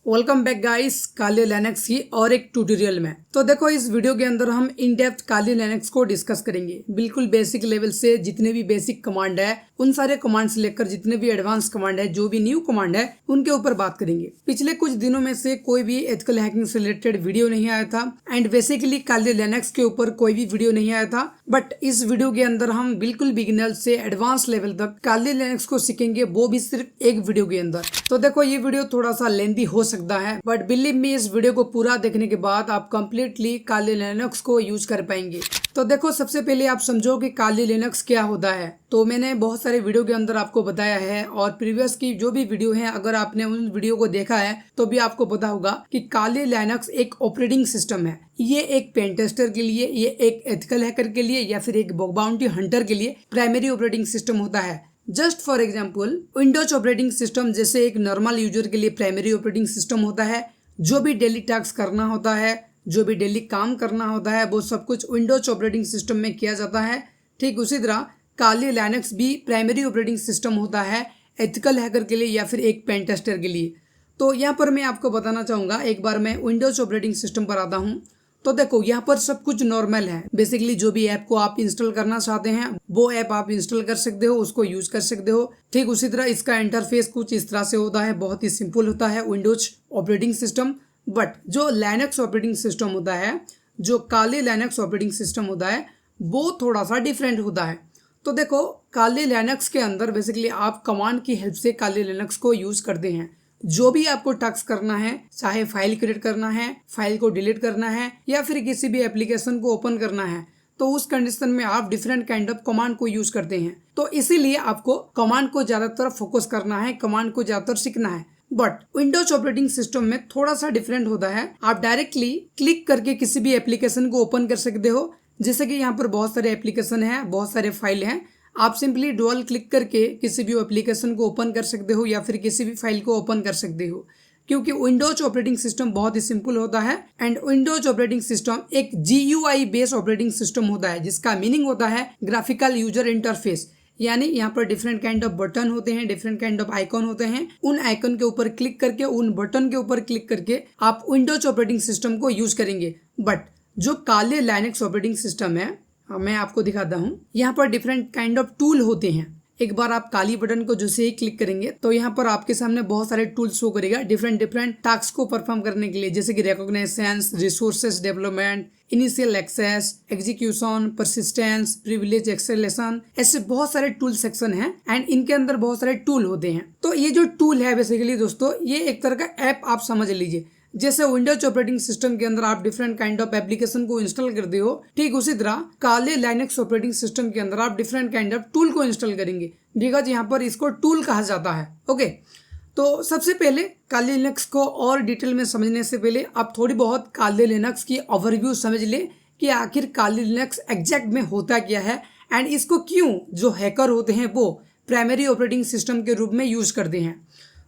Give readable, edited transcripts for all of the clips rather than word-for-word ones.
Welcome back guys काली Linux की और एक ट्यूटोरियल में। तो देखो इस वीडियो के अंदर हम इन डेप्थ काली लिनक्स को डिस्कस करेंगे। बिल्कुल बेसिक लेवल से जितने भी बेसिक कमांड है उन सारे कमांड से लेकर जितने भी एडवांस कमांड है, जो भी न्यू कमांड है उनके ऊपर बात करेंगे। पिछले कुछ दिनों में से कोई भी एथिकल हैकिंग से रिलेटेड वीडियो नहीं आया था एंड बेसिकली काली लिनक्स के ऊपर कोई भी वीडियो नहीं आया था। बट इस वीडियो के अंदर हम बिल्कुल बिगिनर से एडवांस लेवल तक काली लिनक्स को सीखेंगे, वो भी सिर्फ एक वीडियो के अंदर। तो देखो ये वीडियो थोड़ा सा लेंथी हो सकता है बट बिलीव मी इस वीडियो को पूरा देखने के बाद आप कंप्लीटली काली लिनक्स को यूज कर पाएंगे। तो देखो सबसे पहले आप समझो कि काली लिनक्स क्या होता है। तो मैंने बहुत सारे वीडियो के अंदर आपको बताया है और प्रीवियस की जो भी वीडियो है अगर आपने उन वीडियो को देखा है तो भी आपको पता होगा कि काली लिनक्स एक ऑपरेटिंग सिस्टम है। ये एक पेन टेस्टर के लिए, ये एक एथिकल हैकर के लिए या फिर एक बग बाउंटी हंटर के लिए प्राइमरी ऑपरेटिंग सिस्टम होता है। Just for example Windows operating system जैसे एक नॉर्मल यूजर के लिए प्राइमरी ऑपरेटिंग सिस्टम होता है। जो भी डेली टास्क करना होता है, जो भी डेली काम करना होता है वो सब कुछ विंडोज ऑपरेटिंग सिस्टम में किया जाता है। ठीक उसी तरह काली लिनक्स भी प्राइमरी ऑपरेटिंग सिस्टम होता है एथिकल हैकर के लिए या फिर एक पेन टेस्टर के लिए। तो यहाँ पर मैं आपको बताना चाहूँगा, एक बार मैं विंडोज ऑपरेटिंग सिस्टम पर आता हूँ। तो देखो यहाँ पर सब कुछ नॉर्मल है। बेसिकली जो भी ऐप को आप इंस्टॉल करना चाहते हैं वो ऐप आप इंस्टॉल कर सकते हो, उसको यूज कर सकते हो। ठीक उसी तरह इसका इंटरफेस कुछ इस तरह से होता है, बहुत ही सिंपल होता है विंडोज ऑपरेटिंग सिस्टम। बट जो लिनक्स ऑपरेटिंग सिस्टम होता है, जो काली लिनक्स ऑपरेटिंग सिस्टम होता है वो थोड़ा सा डिफरेंट होता है। तो देखो काली लिनक्स के अंदर बेसिकली आप कमांड की हेल्प से काली लिनक्स को यूज करते हैं। जो भी आपको टास्क करना है, चाहे फाइल क्रिएट करना है, फाइल को डिलीट करना है या फिर किसी भी एप्लीकेशन को ओपन करना है, तो उस कंडीशन में आप डिफरेंट काइंड ऑफ कमांड को यूज करते हैं। तो इसीलिए आपको कमांड को ज्यादातर फोकस करना है, कमांड को ज्यादातर सीखना है। बट विंडोज ऑपरेटिंग सिस्टम में थोड़ा सा डिफरेंट होता है। आप डायरेक्टली क्लिक करके किसी भी एप्लीकेशन को ओपन कर सकते हो। जैसे कि यहाँ पर बहुत सारे एप्लीकेशन है, बहुत सारे फाइल हैं, आप सिंपली डबल क्लिक करके किसी भी एप्लीकेशन को ओपन कर सकते हो या फिर किसी भी फाइल को ओपन कर सकते हो। क्योंकि विंडोज ऑपरेटिंग सिस्टम बहुत ही सिंपल होता है एंड विंडोज ऑपरेटिंग सिस्टम एक GUI बेस्ड ऑपरेटिंग सिस्टम होता है, जिसका मीनिंग होता है ग्राफिकल यूजर इंटरफेस। यानी यहाँ पर डिफरेंट काइंड ऑफ बटन होते हैं, डिफरेंट काइंड ऑफ आइकॉन होते हैं। उन आइकॉन के ऊपर क्लिक करके, उन बटन के ऊपर क्लिक करके आप विंडोज ऑपरेटिंग सिस्टम को यूज करेंगे। बट जो काली लिनक्स ऑपरेटिंग सिस्टम है, मैं आपको दिखाता हूँ। यहाँ पर डिफरेंट काइंड ऑफ टूल होते हैं। एक बार आप काली बटन को जैसे ही क्लिक करेंगे तो यहाँ पर आपके सामने बहुत सारे टूल्स शो करेगा डिफरेंट टास्क को परफॉर्म करने के लिए, जैसे कि recognition, resources development, initial access, execution, persistence, privilege escalation, ऐसे बहुत सारे टूल सेक्शन हैं एंड इनके अंदर बहुत सारे टूल होते हैं। तो ये जो टूल है बेसिकली दोस्तों, ये एक तरह का ऐप आप समझ लीजिए। जैसे विंडोज ऑपरेटिंग सिस्टम के अंदर आप डिफरेंट काइंड ऑफ एप्लीकेशन को इंस्टॉल करते हो, ठीक उसी तरह काले लिनक्स ऑपरेटिंग सिस्टम के अंदर आप डिफरेंट काइंड ऑफ टूल को इंस्टॉल करेंगे, बिकॉज यहाँ पर इसको टूल कहा जाता है। ओके, तो सबसे पहले काली लिनक्स को और डिटेल में समझने से पहले आप थोड़ी बहुत काली लिनक्स की ओवरव्यू समझ ले कि आखिर काली लिनक्स एग्जैक्ट में होता क्या है एंड इसको क्यों जो हैकर होते हैं वो प्राइमरी ऑपरेटिंग सिस्टम के रूप में यूज करते हैं।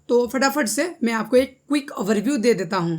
तो फटाफट से मैं आपको एक क्विक ओवरव्यू दे देता हूं।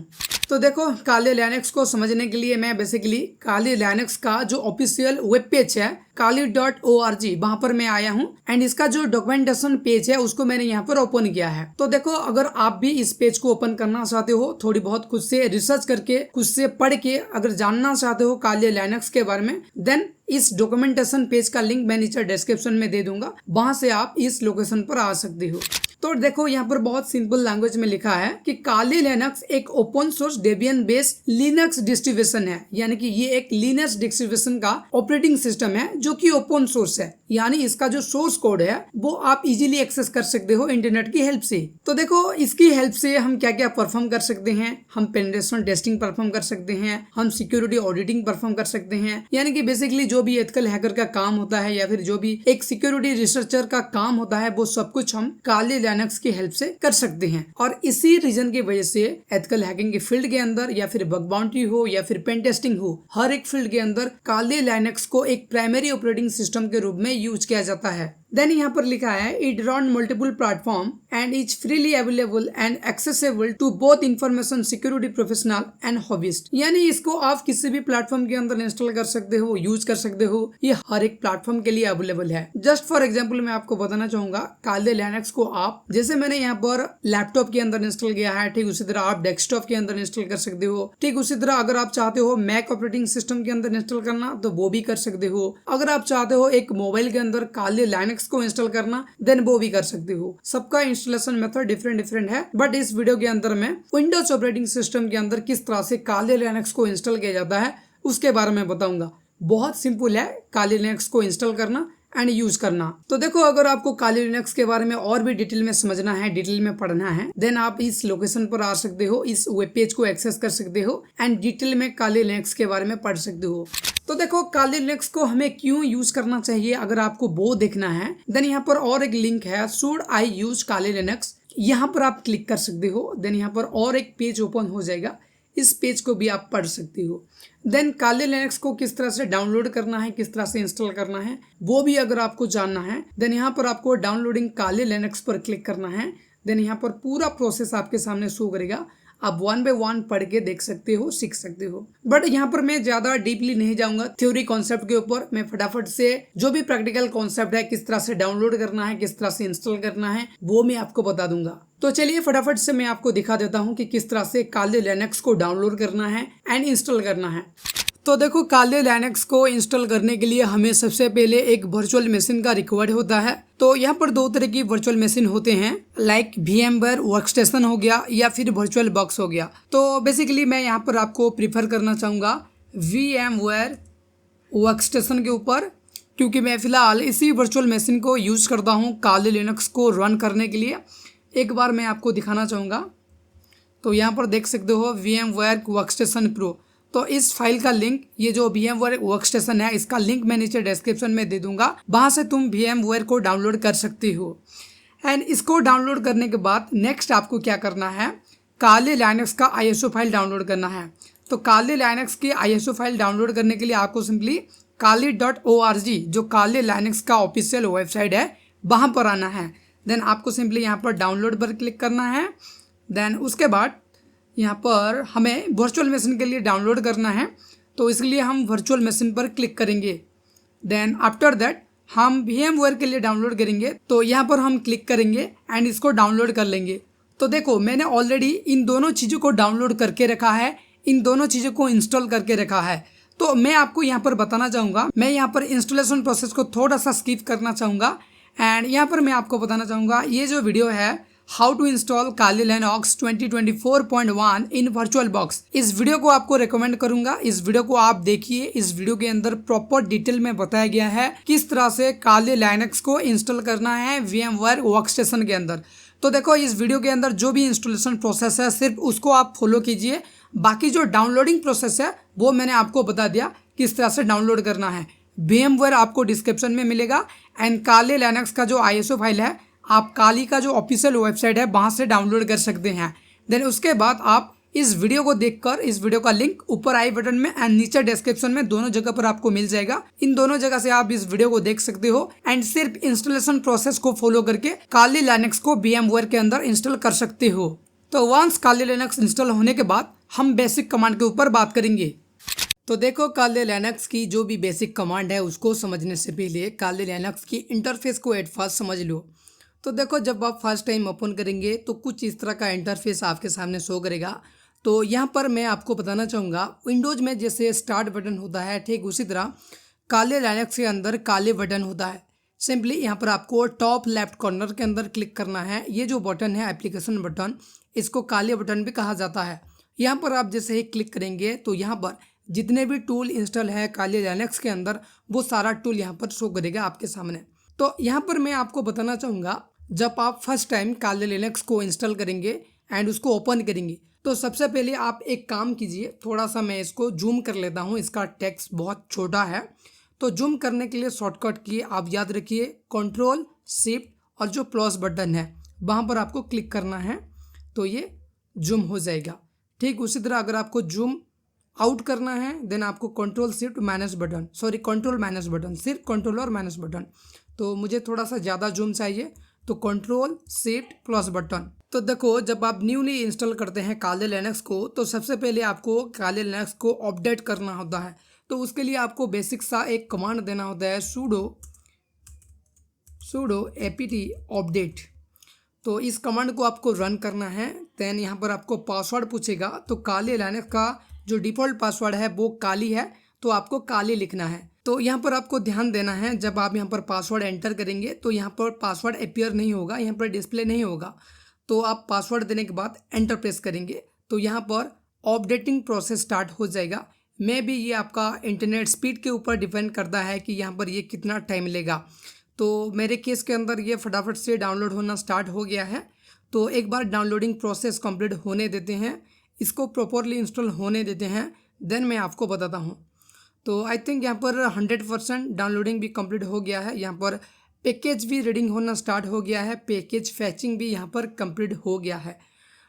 तो देखो काली लिनक्स को समझने के लिए मैं बेसिकली काली लिनक्स का जो ऑफिशियल वेब पेज है kali.org, वहां पर मैं आया हूं एंड इसका जो डॉक्यूमेंटेशन पेज है उसको मैंने यहाँ पर ओपन किया है। तो देखो अगर आप भी इस पेज को ओपन करना चाहते हो, थोड़ी बहुत खुद से रिसर्च करके, खुद से पढ़ के अगर जानना चाहते हो काली लिनक्स के बारे में, देन इस डॉक्यूमेंटेशन पेज का लिंक मैं नीचे डिस्क्रिप्शन में दे दूंगा, वहां से आप इस लोकेशन पर आ सकते हो। तो देखो यहाँ पर बहुत सिंपल लैंग्वेज में लिखा है कि काली लिनक्स एक open source Debian based Linux distribution है। यानी कि ये एक लिनक्स डिस्ट्रीब्यूशन का ऑपरेटिंग सिस्टम है जो कि ओपन सोर्स है। यानी इसका जो सोर्स कोड है वो आप इजीली एक्सेस कर सकते हो इंटरनेट की हेल्प से। तो देखो इसकी हेल्प से हम क्या क्या परफॉर्म कर सकते हैं। हम पेनिट्रेशन टेस्टिंग परफॉर्म कर सकते हैं, हम सिक्योरिटी ऑडिटिंग परफॉर्म कर सकते हैं। यानी कि बेसिकली जो भी एथिकल हैकर का काम होता है या फिर जो भी एक सिक्योरिटी रिसर्चर का काम होता है वो सब कुछ हम काली लिनक्स की हेल्प से कर सकते हैं। और इसी रीजन की वजह से एथिकल हैकिंग के फील्ड के अंदर या फिर बग बाउंटी हो या फिर पेन टेस्टिंग हो, हर एक फील्ड के अंदर काली लिनक्स को एक प्राइमरी ऑपरेटिंग सिस्टम के रूप में यूज किया जाता है। देन यहाँ पर लिखा है it run multiple platform and is freely available and accessible to both information security professional and hobbyist. यानी इसको आप किसी भी प्लेटफॉर्म के अंदर इंस्टॉल कर सकते हो, यूज कर सकते हो, ये हर एक प्लेटफॉर्म के लिए अवेलेबल है। जस्ट फॉर एग्जाम्पल मैं आपको बताना चाहूंगा काले लिनक्स को आप जैसे मैंने यहाँ पर लैपटॉप के अंदर इंस्टॉल किया है, ठीक उसी तरह आप डेस्कटॉप के अंदर इंस्टॉल कर सकते हो। ठीक उसी तरह अगर आप चाहते हो मैक ऑपरेटिंग सिस्टम के अंदर इंस्टॉल करना तो वो भी कर सकते हो। अगर आप चाहते हो एक मोबाइल के अंदर काले लिनक्स को इंस्टॉल करना देन वो भी कर सकते हो। सबका इंस्टॉलेशन मेथड डिफरेंट है, बट इस वीडियो के अंदर मैं विंडोज ऑपरेटिंग सिस्टम के अंदर किस तरह से काले लिनक्स को इंस्टॉल किया जाता है उसके बारे में बताऊंगा। बहुत सिंपल है काले लिनक्स को इंस्टॉल करना एंड यूज करना। तो देखो अगर आपको काले लिनक्स के बारे में और भी डिटेल में समझना है, डिटेल में पढ़ना है, देन आप इस लोकेशन पर आ सकते हो, इस वेब पेज को एक्सेस कर सकते हो एंड डिटेल में काले लिनक्स के बारे में पढ़ सकते हो। तो देखो काले लिनक्स को हमें क्यों यूज करना चाहिए अगर आपको वो देखना है, देन यहाँ पर और एक लिंक है शुड आई यूज काले लिनक्स, यहाँ पर आप क्लिक कर सकते हो। देन यहाँ पर और एक पेज ओपन हो जाएगा, इस पेज को भी आप पढ़ सकते हो। देन काले लिनक्स को किस तरह से डाउनलोड करना है, किस तरह से इंस्टॉल करना है वो भी अगर आपको जानना है, देन यहाँ पर आपको डाउनलोडिंग काले लिनक्स पर क्लिक करना है। देन यहाँ पर पूरा प्रोसेस आपके सामने शो करेगा, आप 1 बाय 1 पढ़ के देख सकते हो, सीख सकते हो। बट यहाँ पर मैं ज्यादा डीपली नहीं जाऊंगा थ्योरी कॉन्सेप्ट के ऊपर, मैं फटाफट से जो भी प्रैक्टिकल कॉन्सेप्ट है, किस तरह से डाउनलोड करना है, किस तरह से इंस्टॉल करना है वो मैं आपको बता दूंगा। तो चलिए फटाफट से मैं आपको दिखा देता हूँ कि किस तरह से काले लिनक्स को डाउनलोड करना है एंड इंस्टॉल करना है। तो देखो काले लिनक्स को इंस्टॉल करने के लिए हमें सबसे पहले एक वर्चुअल मशीन का रिक्वायर्ड होता है। तो यहाँ पर दो तरह की वर्चुअल मशीन होते हैं, लाइक VMware वर्कस्टेशन हो गया या फिर वर्चुअल बॉक्स हो गया। तो बेसिकली मैं यहाँ पर आपको प्रीफर करना चाहूँगा VMware वर्कस्टेशन के ऊपर, क्योंकि मैं फिलहाल इसी वर्चुअल मशीन को यूज करता हूँ काले लिनक्स को रन करने के लिए। एक बार मैं आपको दिखाना चाहूँगा। तो यहाँ पर देख सकते हो VMware वर्कस्टेशन प्रो। तो इस फाइल का लिंक, ये जो VMware वर्कस्टेशन है इसका लिंक मैं नीचे डिस्क्रिप्शन में दे दूंगा, वहां से तुम VMware को डाउनलोड कर सकती हो। एंड इसको डाउनलोड करने के बाद नेक्स्ट आपको क्या करना है, काले लिनक्स का ISO फाइल डाउनलोड करना है। तो काले लिनक्स की ISO फाइल डाउनलोड करने के लिए आपको सिंपली kali.org जो काले लिनक्स का ऑफिशियल वेबसाइट है वहां पर आना है। देन आपको सिंपली यहाँ पर डाउनलोड पर क्लिक करना है। देन उसके बाद यहाँ पर हमें वर्चुअल मशीन के लिए डाउनलोड करना है, तो इसलिए हम वर्चुअल मशीन पर क्लिक करेंगे। देन आफ्टर दैट हम VMware के लिए डाउनलोड करेंगे, तो यहाँ पर हम क्लिक करेंगे एंड इसको डाउनलोड कर लेंगे। तो देखो मैंने ऑलरेडी इन दोनों चीज़ों को डाउनलोड करके रखा है, इन दोनों चीज़ों को इंस्टॉल करके रखा है। तो मैं आपको यहाँ पर बताना चाहूँगा, मैं यहाँ पर इंस्टॉलेशन प्रोसेस को थोड़ा सा स्किप करना चाहूँगा एंड यहाँ पर मैं आपको बताना चाहूँगा ये जो वीडियो है हाउ टू इंस्टॉल काले लिनक्स 2024.1 इन वर्चुअल बॉक्स, इस वीडियो को आपको रेकमेंड करूंगा। इस वीडियो को आप देखिए, इस वीडियो के अंदर प्रॉपर डिटेल में बताया गया है किस तरह से काले लिनक्स को इंस्टॉल करना है VMware वर्कस्टेशन के अंदर। तो देखो इस वीडियो के अंदर जो भी इंस्टॉलेशन प्रोसेस है सिर्फ उसको आप फॉलो कीजिए, बाकी जो डाउनलोडिंग प्रोसेस है वो मैंने आपको बता दिया किस तरह से डाउनलोड करना है। VMware आपको डिस्क्रिप्शन में मिलेगा एंड काले लिनक्स का जो ISO फाइल है आप काली का जो ऑफिशियल वेबसाइट है वहां से डाउनलोड कर सकते हैं। देन उसके बाद आप इस वीडियो को देखकर, इस वीडियो का लिंक ऊपर आई बटन में एंड नीचे डिस्क्रिप्शन में दोनों जगह पर आपको मिल जाएगा। इन दोनों जगह से आप इस वीडियो को देख सकते हो एंड सिर्फ इंस्टॉलेशन प्रोसेस को फॉलो करके काले लिनक्स को VMware के अंदर इंस्टॉल कर सकते हो। तो वंस काले लिनक्स इंस्टॉल होने के बाद हम बेसिक कमांड के ऊपर बात करेंगे। तो देखो काले लिनक्स की जो भी बेसिक कमांड है उसको समझने से पहले काले लिनक्स की इंटरफेस को एट फर्स्ट समझ लो। तो देखो जब आप फर्स्ट टाइम ओपन करेंगे तो कुछ इस तरह का इंटरफेस आपके सामने शो करेगा। तो यहाँ पर मैं आपको बताना चाहूँगा विंडोज़ में जैसे स्टार्ट बटन होता है ठीक उसी तरह काले लिनक्स के अंदर काले बटन होता है। सिंपली यहाँ पर आपको टॉप लेफ्ट कॉर्नर के अंदर क्लिक करना है। ये जो बटन है एप्लीकेशन बटन, इसको काले बटन भी कहा जाता है। यहाँ पर आप जैसे ही क्लिक करेंगे तो यहाँ पर जितने भी टूल इंस्टॉल है काले लिनक्स के अंदर वो सारा टूल यहाँ पर शो करेगा आपके सामने। तो यहाँ पर मैं आपको बताना चाहूँगा जब आप फर्स्ट टाइम काले लिनक्स को इंस्टॉल करेंगे एंड उसको ओपन करेंगे तो सबसे पहले आप एक काम कीजिए, थोड़ा सा मैं इसको जूम कर लेता हूँ, इसका टेक्स्ट बहुत छोटा है। तो जूम करने के लिए शॉर्टकट की आप याद रखिए कंट्रोल शिफ्ट और जो प्लस बटन है वहाँ पर आपको क्लिक करना है तो ये जूम हो जाएगा। ठीक उसी तरह अगर आपको जूम आउट करना है देन आपको control shift minus button, control minus button, सिर्फ कंट्रोल और माइनस बटन। तो मुझे थोड़ा सा ज़्यादा जूम चाहिए, तो कंट्रोल शिफ्ट प्लस बटन। तो देखो जब आप न्यूली इंस्टॉल करते हैं काले लिनक्स को, तो सबसे पहले आपको काले लिनक्स को अपडेट करना होता है। तो उसके लिए आपको बेसिक सा एक कमांड देना होता है, sudo apt अपडेट। तो इस कमांड को आपको रन करना है। देन यहाँ पर आपको पासवर्ड पूछेगा, तो काले लिनक्स का जो डिफ़ॉल्ट पासवर्ड है वो काली है, तो आपको काली लिखना है। तो यहाँ पर आपको ध्यान देना है, जब आप यहाँ पर पासवर्ड एंटर करेंगे तो यहाँ पर पासवर्ड अपीयर नहीं होगा, यहाँ पर डिस्प्ले नहीं होगा। तो आप पासवर्ड देने के बाद एंटर प्रेस करेंगे तो यहाँ पर अपडेटिंग प्रोसेस स्टार्ट हो जाएगा। मे भी ये आपका इंटरनेट स्पीड के ऊपर डिपेंड करता है कि यहाँ पर ये कितना टाइम लेगा। तो मेरे केस के अंदर ये फटाफट से डाउनलोड होना स्टार्ट हो गया है। तो एक बार डाउनलोडिंग प्रोसेस कंप्लीट होने देते हैं, इसको प्रॉपरली इंस्टॉल होने देते हैं, देन मैं आपको बताता हूँ। तो आई थिंक यहाँ पर 100% डाउनलोडिंग भी कंप्लीट हो गया है। यहाँ पर पैकेज भी रीडिंग होना स्टार्ट हो गया है, पैकेज फैचिंग भी यहाँ पर कंप्लीट हो गया है।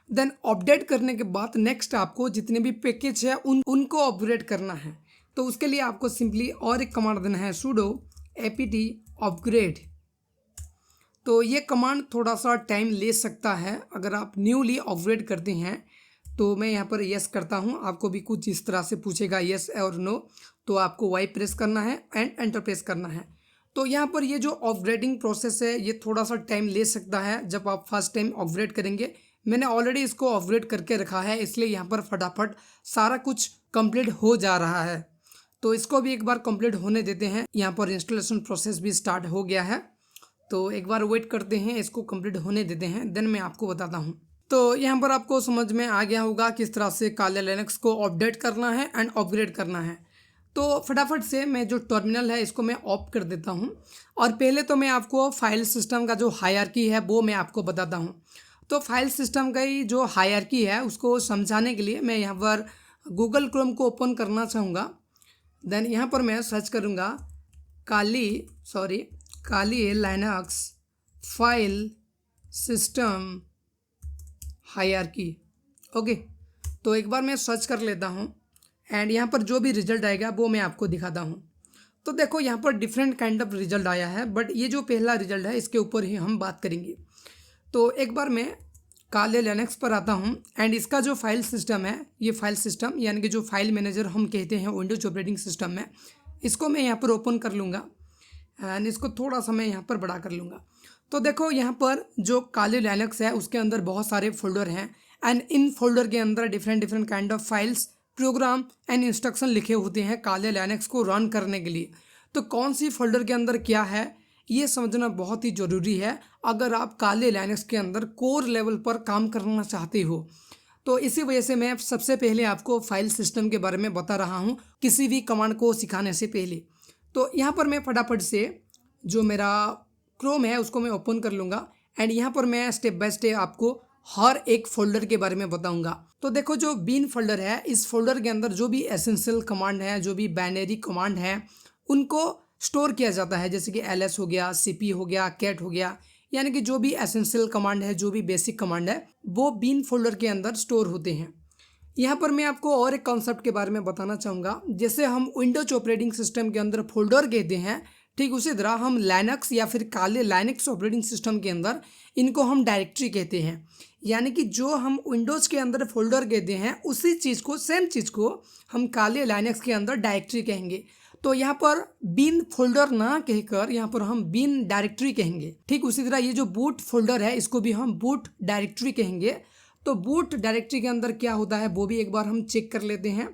देन अपडेट करने के बाद नेक्स्ट आपको जितने भी पैकेज है उनको अपग्रेड करना है। तो उसके लिए आपको सिंपली और एक कमांड देना है, sudo apt अपग्रेड। तो ये कमांड थोड़ा सा टाइम ले सकता है अगर आप न्यूली अपग्रेड करते हैं। तो मैं यहाँ पर यस करता हूँ, आपको भी कुछ इस तरह से पूछेगा यस और नो, तो आपको वाई प्रेस करना है एंड एंटर प्रेस करना है। तो यहाँ पर ये जो अपग्रेडिंग प्रोसेस है ये थोड़ा सा टाइम ले सकता है जब आप फर्स्ट टाइम अपग्रेड करेंगे। मैंने ऑलरेडी इसको अपग्रेड करके रखा है, इसलिए यहाँ पर फटाफट सारा कुछ कंप्लीट हो जा रहा है। तो इसको भी एक बार कंप्लीट होने देते हैं। यहाँ पर इंस्टॉलेशन प्रोसेस भी स्टार्ट हो गया है, तो एक बार वेट करते हैं, इसको कंप्लीट होने देते हैं, देन मैं आपको बताता हूँ। तो यहाँ पर आपको समझ में आ गया होगा किस तरह से काले लिनक्स को अपडेट करना है एंड अपग्रेड करना है। तो फटाफट से मैं जो टर्मिनल है इसको मैं ऑफ कर देता हूँ, और पहले तो मैं आपको फाइल सिस्टम का जो हायरार्की है वो मैं आपको बताता हूँ। तो फाइल सिस्टम का ही जो हायरार्की है उसको समझाने के लिए मैं यहाँ पर गूगल क्रोम को ओपन करना चाहूँगा। देन यहाँ पर मैं सर्च करूँगा Kali Linux file system hierarchy. Okay, तो एक बार मैं सर्च कर लेता हूँ एंड यहाँ पर जो भी रिजल्ट आएगा वो मैं आपको दिखाता हूँ। तो देखो यहाँ पर डिफरेंट काइंड ऑफ रिजल्ट आया है, बट ये जो पहला रिजल्ट है इसके ऊपर ही हम बात करेंगे। तो एक बार मैं काले लिनक्स पर आता हूँ एंड इसका जो फाइल सिस्टम है, ये फाइल सिस्टम यानी कि जो फाइल मैनेजर हम कहते हैं विंडोज ऑपरेटिंग सिस्टम में, इसको मैं यहाँ पर ओपन कर लूँगा एंड इसको थोड़ा सा मैं यहाँ पर बड़ा कर लूँगा। तो देखो यहाँ पर जो काले लिनक्स है उसके अंदर बहुत सारे फोल्डर हैं एंड इन फोल्डर के अंदर different kind of files, program and instruction लिखे होते हैं काले लिनक्स को रन करने के लिए। तो कौन सी फोल्डर के अंदर क्या है ये समझना बहुत ही ज़रूरी है अगर आप काले लिनक्स के अंदर कोर लेवल पर काम करना चाहते हो। तो इसी वजह से मैं सबसे पहले आपको फाइल सिस्टम के बारे में बता रहा हूँ किसी भी कमांड को सिखाने से पहले। तो यहाँ पर मैं फटाफट से जो मेरा क्रोम है उसको मैं ओपन कर लूँगा एंड यहाँ पर मैं स्टेप बाय स्टेप आपको हर एक फोल्डर के बारे में बताऊंगा। तो देखो जो बीन फोल्डर है, इस फोल्डर के अंदर जो भी एसेंशियल कमांड है, जो भी बाइनरी कमांड है, उनको स्टोर किया जाता है। जैसे कि ls हो गया, cp हो गया, cat हो गया, यानी कि जो भी एसेंशियल कमांड है, जो भी बेसिक कमांड है, वो बीन फोल्डर के अंदर स्टोर होते हैं। यहाँ पर मैं आपको और एक कॉन्सेप्ट के बारे में बताना चाहूँगा। जैसे हम विंडोज ऑपरेटिंग सिस्टम के अंदर फोल्डर कहते हैं, ठीक उसी तरह हम लाइनक्स या फिर काले लाइनक्स ऑपरेटिंग सिस्टम के अंदर इनको हम डायरेक्टरी कहते हैं। यानी कि जो हम विंडोज़ के अंदर फोल्डर कहते हैं उसी चीज़ को, सेम चीज़ को हम काले लाइनक्स के अंदर डायरेक्टरी कहेंगे। तो यहाँ पर बीन फोल्डर ना कहकर यहाँ पर हम बीन डायरेक्टरी कहेंगे। ठीक उसी तरह ये जो बूट फोल्डर है इसको भी हम बूट डायरेक्टरी कहेंगे। तो बूट डायरेक्टरी के अंदर क्या होता है वो भी एक बार हम चेक कर लेते हैं।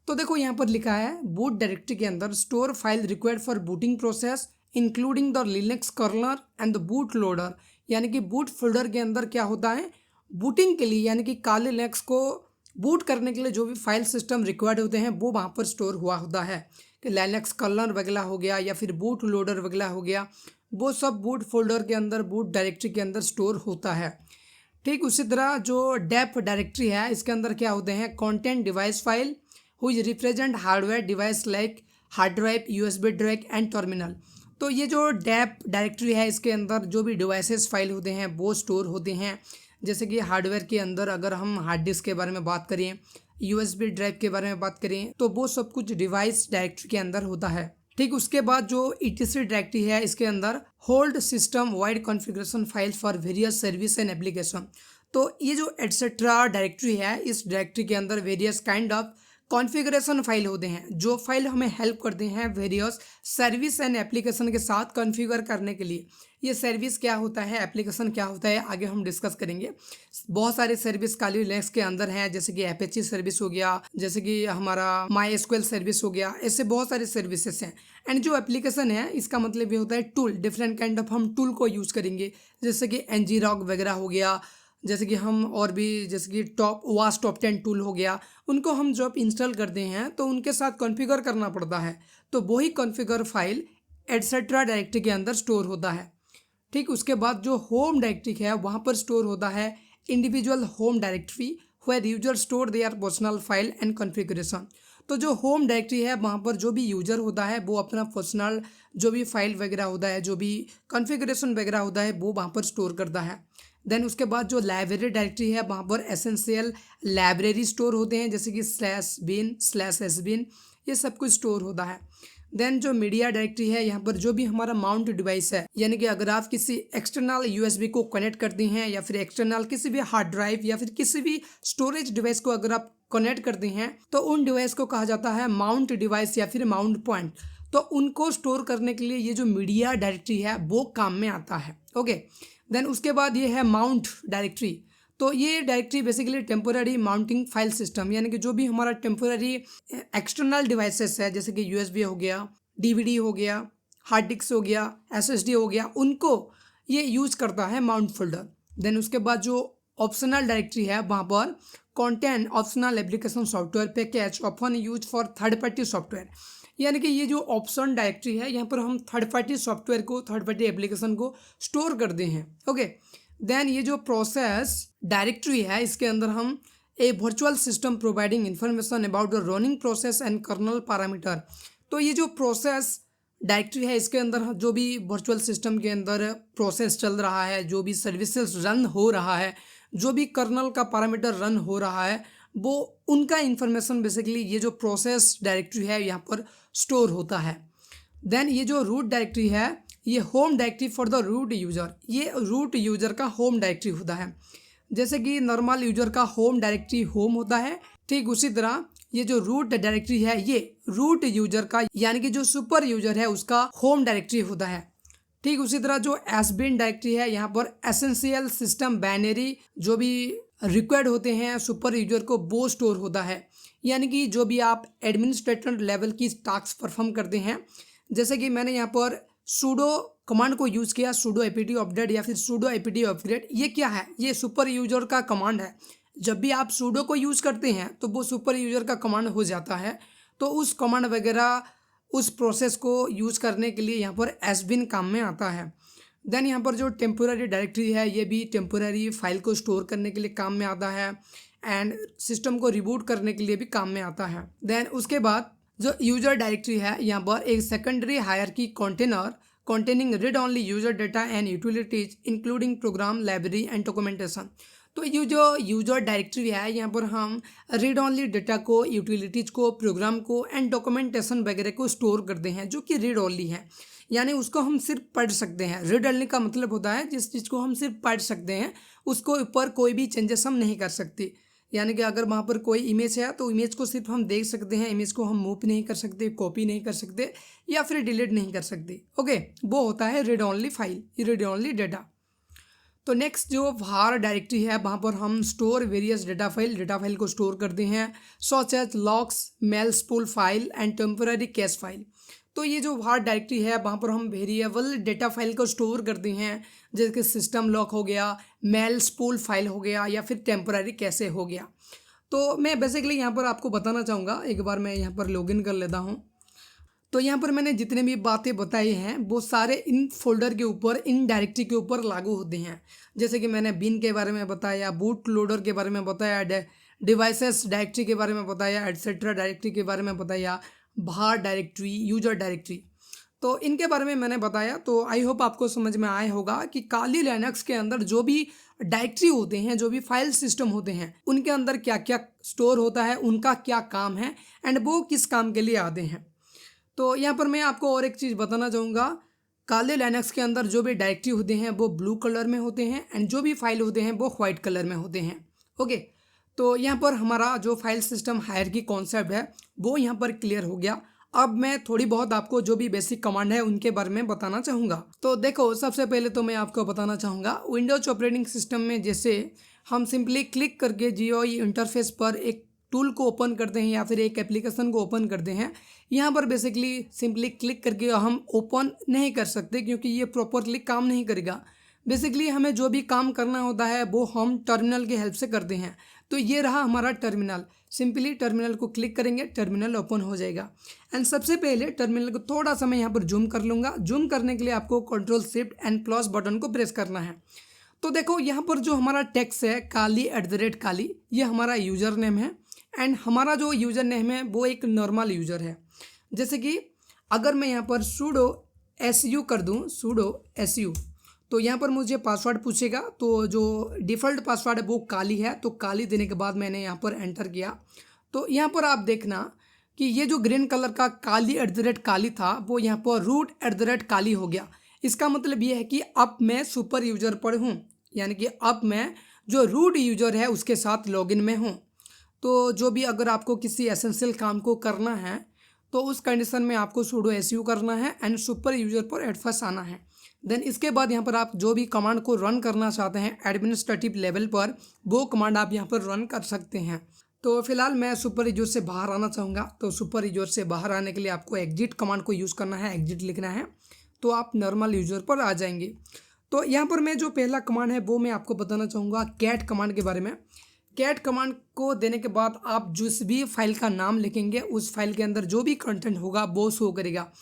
तो देखो यहाँ पर लिखा है बूट डायरेक्टरी के अंदर store file required for booting process including the Linux kernel and the boot loader. यानी कि बूट फोल्डर के अंदर क्या होता है, बूटिंग के लिए यानी कि काले लिनक्स को बूट करने के लिए जो भी फाइल सिस्टम रिक्वायर्ड होते हैं वो वहाँ पर स्टोर हुआ होता है। कि लिनक्स कर्नल वगैरह हो गया या फिर बूट लोडर वगैरह हो गया, वो सब बूट फोल्डर के अंदर, बूट डायरेक्टरी के अंदर स्टोर होता है। ठीक उसी तरह जो डेप डायरेक्टरी है इसके अंदर क्या होते हैं, कंटेंट डिवाइस फाइल हुई represent hardware device like hard drive, USB drive and terminal. तो ये जो डेप डायरेक्टरी है इसके अंदर जो भी डिवाइसेस फाइल होते हैं वो स्टोर होते हैं। जैसे कि हार्डवेयर के अंदर अगर हम हार्ड डिस्क के बारे में बात करें, यूएसबी ड्राइव के बारे में बात करें, तो वो सब कुछ डिवाइस डायरेक्टरी के अंदर होता है। ठीक उसके बाद जो etc डायरेक्टरी है इसके अंदर hold system wide configuration file for various service and application. तो ये जो एटसेट्रा डायरेक्टरी है इस डायरेक्टरी के अंदर various kind of configuration file होते हैं जो फाइल हमें हेल्प करते हैं वेरियस सर्विस एंड एप्लीकेशन के साथ कॉन्फ़िगर करने के लिए। ये सर्विस क्या होता है, एप्लीकेशन क्या होता है, आगे हम डिस्कस करेंगे। बहुत सारे सर्विस काली लिनक्स के अंदर हैं, जैसे कि एपीएचई सर्विस हो गया, जैसे कि हमारा MySQL सर्विस हो गया, ऐसे बहुत सारे सर्विसेज हैं। एंड जो एप्लीकेशन है इसका मतलब ये होता है टूल, डिफरेंट काइंड ऑफ हम टूल को यूज़ करेंगे, जैसे कि ngrok वगैरह हो गया, जैसे कि हम और भी जैसे कि टॉप 10 टूल हो गया, उनको हम जब इंस्टॉल करते हैं तो उनके साथ कॉन्फ़िगर करना पड़ता है। तो वही कॉन्फ़िगर फाइल एटसेट्रा डायरेक्टरी के अंदर स्टोर होता है। ठीक उसके बाद जो होम डायरेक्टरी है वहाँ पर स्टोर होता है individual home directory where user store their personal file and configuration. तो जो होम डायरेक्टरी है वहाँ पर जो भी यूजर होता है वो अपना पर्सनल जो भी फाइल वगैरह होता है, जो भी कॉन्फ़िगरेशन वगैरह होता है वो वहाँ पर स्टोर करता है। देन उसके बाद जो लाइब्रेरी डायरेक्टरी है वहाँ पर एसेंशियल लाइब्रेरी स्टोर होते हैं, जैसे कि /bin/sbin ये सब कुछ स्टोर होता है। देन जो मीडिया डायरेक्टरी है यहाँ पर जो भी हमारा माउंट डिवाइस है, यानी कि अगर आप किसी एक्सटर्नल USB को कनेक्ट करते हैं या फिर एक्सटर्नल किसी भी हार्ड ड्राइव या फिर किसी भी स्टोरेज डिवाइस को अगर आप कनेक्ट करते हैं तो उन डिवाइस को कहा जाता है माउंट डिवाइस या फिर माउंट पॉइंट। तो उनको स्टोर करने के लिए ये जो मीडिया डायरेक्टरी है वो काम में आता है। ओके, देन उसके बाद ये है माउंट डायरेक्टरी। तो ये directory basically temporary mounting file system, यानी कि जो भी हमारा टेम्पोररी एक्सटर्नल डिवाइसेस है, जैसे कि USB हो गया, DVD हो गया, हार्ड डिस्क हो गया, SSD हो गया, उनको ये यूज करता है माउंट फोल्डर। देन उसके बाद जो ऑप्शनल डायरेक्टरी है वहाँ पर content optional application software package often use for third party software, यानी कि ये जो ऑप्शन डायरेक्टरी है यहाँ पर हम थर्ड पार्टी सॉफ्टवेयर को, थर्ड पार्टी एप्लीकेशन को स्टोर करते हैं। ओके, देन ये जो प्रोसेस डायरेक्टरी है इसके अंदर हम a virtual system providing information about the running process and kernel parameter. तो ये जो प्रोसेस डायरेक्टरी है इसके अंदर जो भी वर्चुअल सिस्टम के अंदर प्रोसेस चल रहा है, जो भी सर्विसेज रन हो रहा है, जो भी कर्नल का पैरामीटर रन हो रहा है, वो उनका इंफॉर्मेशन बेसिकली ये जो प्रोसेस डायरेक्टरी है यहाँ पर स्टोर होता है। देन ये जो रूट डायरेक्टरी है ये home directory for the root user, ये रूट यूजर का होम डायरेक्टरी होता है। जैसे कि नॉर्मल यूजर का होम डायरेक्टरी होम होता है, ठीक उसी तरह ये जो रूट डायरेक्टरी है ये रूट यूजर का, यानी कि जो सुपर यूजर है उसका होम डायरेक्टरी होता है। ठीक उसी तरह जो एसबिन डायरेक्टरी है यहाँ पर एसेंशियल सिस्टम बाइनरी जो भी रिक्वायर्ड होते हैं सुपर यूजर को वो स्टोर होता है, यानी कि जो भी आप एडमिनिस्ट्रेटर लेवल की टास्क परफॉर्म करते हैं। जैसे कि मैंने यहाँ पर sudo कमांड को यूज़ किया, sudo apt अपडेट या फिर sudo apt अपग्रेड। ये क्या है, ये सुपर यूजर का कमांड है। जब भी आप sudo को यूज़ करते हैं तो वो सुपर यूजर का कमांड हो जाता है, तो उस कमांड वगैरह उस प्रोसेस को यूज़ करने के लिए यहाँ पर एसबिन काम में आता है। देन यहाँ पर जो टेम्पोररी डायरेक्टरी है ये भी टेम्पोररी फाइल को स्टोर करने के लिए काम में आता है एंड सिस्टम को रिबूट करने के लिए भी काम में आता है। देन उसके बाद जो यूजर डायरेक्टरी है यहाँ पर एक secondary hierarchy container containing read only user data and utilities including program library and documentation। तो ये जो यूजर डायरेक्टरी है यहाँ पर हम रीड ऑनली डेटा को, यूटिलिटीज़ को, प्रोग्राम को एंड डॉक्यूमेंटेशन वगैरह को स्टोर करते हैं, जो कि रीड ऑनली है, यानी उसको हम सिर्फ पढ़ सकते हैं। रीड ऑनली का मतलब होता है जिस चीज़ को हम सिर्फ पढ़ सकते हैं, उसको ऊपर कोई भी चेंजेस हम नहीं कर सकते। यानी कि अगर वहाँ पर कोई इमेज है तो इमेज को सिर्फ हम देख सकते हैं, इमेज को हम मूव नहीं कर सकते, कॉपी नहीं कर सकते या फिर डिलीट नहीं कर सकते। ओके, वो होता है read only file, read only data. तो नेक्स्ट जो var डायरेक्टरी है वहाँ पर हम स्टोर वेरियस डेटा फाइल को स्टोर करते हैं, such as logs, mail spool file and temporary cache file. तो ये जो var डायरेक्टरी है वहाँ पर हम वेरिएबल डेटा फाइल को स्टोर करते हैं, जैसे कि सिस्टम लॉक हो गया, मेल स्पूल फाइल हो गया या फिर टेम्पररी कैशे हो गया। तो मैं बेसिकली यहाँ पर आपको बताना चाहूँगा, एक बार मैं यहाँ पर लॉगिन कर लेता हूँ। तो यहाँ पर मैंने जितने भी बातें बताई हैं वो सारे इन फोल्डर के ऊपर, इन डायरेक्टरी के ऊपर लागू होते हैं। जैसे कि मैंने बिन के बारे में बताया, बूट लोडर के बारे में बताया, डिवाइसेस डायरेक्टरी के बारे में बताया, एटसेट्रा डायरेक्टरी के बारे में बताया, var डायरेक्टरी, यूजर डायरेक्टरी, तो इनके बारे में मैंने बताया। तो आई होप आपको समझ में आया होगा कि काली लिनक्स के अंदर जो भी डायरेक्टरी होते हैं, जो भी फाइल सिस्टम होते हैं, उनके अंदर क्या क्या स्टोर होता है, उनका क्या काम है एंड वो किस काम के लिए आते हैं। तो यहाँ पर मैं आपको और एक चीज़ बताना चाहूँगा, काले लिनक्स के अंदर जो भी डायरेक्टरी होते हैं वो ब्लू कलर में होते हैं एंड जो भी फाइल होते हैं वो वाइट कलर में होते हैं। ओके, तो यहाँ पर हमारा जो फाइल सिस्टम हायरार्की कॉन्सेप्ट है वो यहाँ पर क्लियर हो गया। अब मैं थोड़ी बहुत आपको जो भी बेसिक कमांड है उनके बारे में बताना चाहूँगा। तो देखो, सबसे पहले तो मैं आपको बताना चाहूँगा, विंडोज ऑपरेटिंग सिस्टम में जैसे हम सिंपली क्लिक करके GUI इंटरफेस पर एक टूल को ओपन करते हैं या फिर एक एप्लीकेशन को ओपन करते हैं, यहाँ पर बेसिकली सिंपली क्लिक करके हम ओपन नहीं कर सकते क्योंकि ये प्रॉपरली काम नहीं करेगा। बेसिकली हमें जो भी काम करना होता है वो हम टर्मिनल की हेल्प से करते हैं। तो ये रहा हमारा टर्मिनल, सिंपली टर्मिनल को क्लिक करेंगे, टर्मिनल ओपन हो जाएगा। एंड सबसे पहले टर्मिनल को थोड़ा सा मैं यहाँ पर जूम कर लूँगा। जूम करने के लिए आपको Ctrl+Shift++ बटन को प्रेस करना है। तो देखो, यहाँ पर जो हमारा टेक्स्ट है काली, ये हमारा यूज़र नेम है एंड हमारा जो यूज़र नेम है वो एक नॉर्मल यूज़र है। जैसे कि अगर मैं यहाँ पर sudo su कर दूँ, sudo su, तो यहाँ पर मुझे पासवर्ड पूछेगा। तो जो डिफ़ॉल्ट पासवर्ड है वो काली है, तो काली देने के बाद मैंने यहाँ पर एंटर किया। तो यहाँ पर आप देखना कि ये जो ग्रीन कलर का काली था वो यहाँ पर root@काली हो गया। इसका मतलब ये है कि अब मैं सुपर यूज़र पर हूँ, यानी कि अब मैं जो रूट यूज़र है उसके साथ लॉगिन में हूँ। तो जो भी अगर आपको किसी एसेंशियल काम को करना है तो उस कंडीशन में आपको sudo su करना है एंड सुपर यूज़र पर एट फर्स्ट आना है। देन इसके बाद यहाँ पर आप जो भी कमांड को रन करना चाहते हैं एडमिनिस्ट्रेटिव लेवल पर, वो कमांड आप यहाँ पर रन कर सकते हैं। तो फिलहाल मैं सुपर यूज़र से बाहर आना चाहूँगा। तो सुपर यूज़र से बाहर आने के लिए आपको एग्जिट कमांड को यूज़ करना है, एग्जिट लिखना है, तो आप नॉर्मल यूज़र पर आ जाएंगे। तो यहाँ पर मैं जो पहला कमांड है वो मैं आपको बताना चाहूँगा कैट कमांड के बारे में। कैट कमांड को देने के बाद आप जिस भी फाइल का नाम लिखेंगे उस फाइल के अंदर जो भी कंटेंट होगा वो शो करेगा।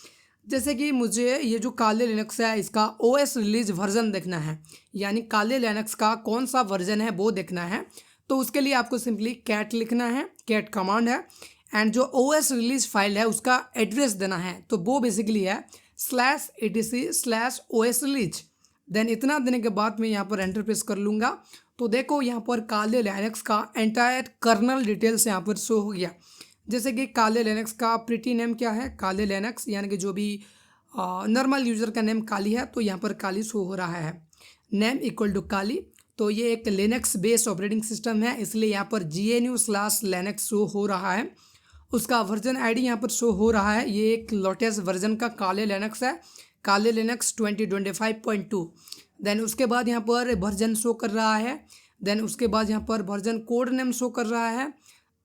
जैसे कि मुझे ये जो काले लिनक्स है इसका OS रिलीज वर्जन देखना है, यानी काले लिनक्स का कौन सा वर्जन है वो देखना है। तो उसके लिए आपको सिंपली कैट लिखना है, कैट कमांड है एंड जो OS रिलीज फाइल है उसका एड्रेस देना है। तो वो बेसिकली है /etc/OS रिलीज। देन इतना देने के बाद मैं यहाँ पर एंटर प्रेस कर लूँगा। तो देखो, यहाँ पर काले लिनक्स का एंटायर कर्नल डिटेल्स यहाँ पर शो हो गया। जैसे कि काले लिनक्स का प्रिटी नेम क्या है, काले लिनक्स, यानी कि जो भी नॉर्मल यूज़र का नेम काली है तो यहाँ पर काली शो हो रहा है। नेम इक्वल टू काली, तो ये एक लिनक्स बेस्ड ऑपरेटिंग सिस्टम है इसलिए यहाँ पर GNU/Linux शो हो रहा है। उसका वर्जन ID यहाँ पर शो हो रहा है, ये एक लेटेस्ट वर्जन का काले लिनक्स है, काले लिनक्स 2025.2। देन उसके बाद यहाँ पर वर्जन शो कर रहा है। देन उसके बाद यहाँ पर वर्जन कोड नेम शो कर रहा है,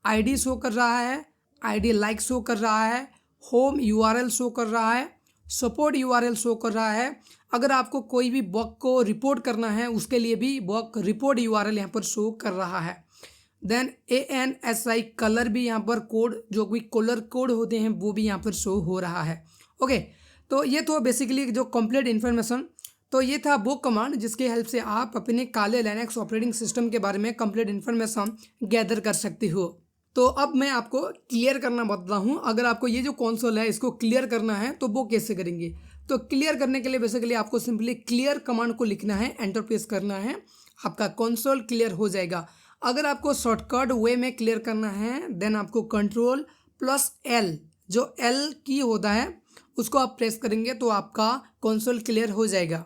ID शो कर रहा है, ID लाइक शो कर रहा है, होम URL शो कर रहा है, सपोर्ट URL शो कर रहा है। अगर आपको कोई भी बग को रिपोर्ट करना है उसके लिए भी बग रिपोर्ट URL यहाँ पर शो कर रहा है। देन ANSI कलर भी यहाँ पर कोड, जो भी कलर कोड होते हैं वो भी यहाँ पर शो हो रहा है। ओके, तो ये तो बेसिकली जो कंप्लीट इन्फॉर्मेशन, तो ये था वो कमांड जिसके हेल्प से आप अपने काले लिनक्स ऑपरेटिंग सिस्टम के बारे में कंप्लीट इन्फॉर्मेशन गैदर कर सकते हो। तो अब मैं आपको क्लियर करना बताता हूँ। अगर आपको ये जो कंसोल है इसको क्लियर करना है तो वो कैसे करेंगे। तो क्लियर करने के लिए बेसिकली आपको सिंपली क्लियर कमांड को लिखना है, एंटर प्रेस करना है, आपका कंसोल क्लियर हो जाएगा। अगर आपको शॉर्टकट वे में क्लियर करना है देन आपको Ctrl+L, जो L की होता है उसको आप प्रेस करेंगे तो आपका कंसोल क्लियर हो जाएगा।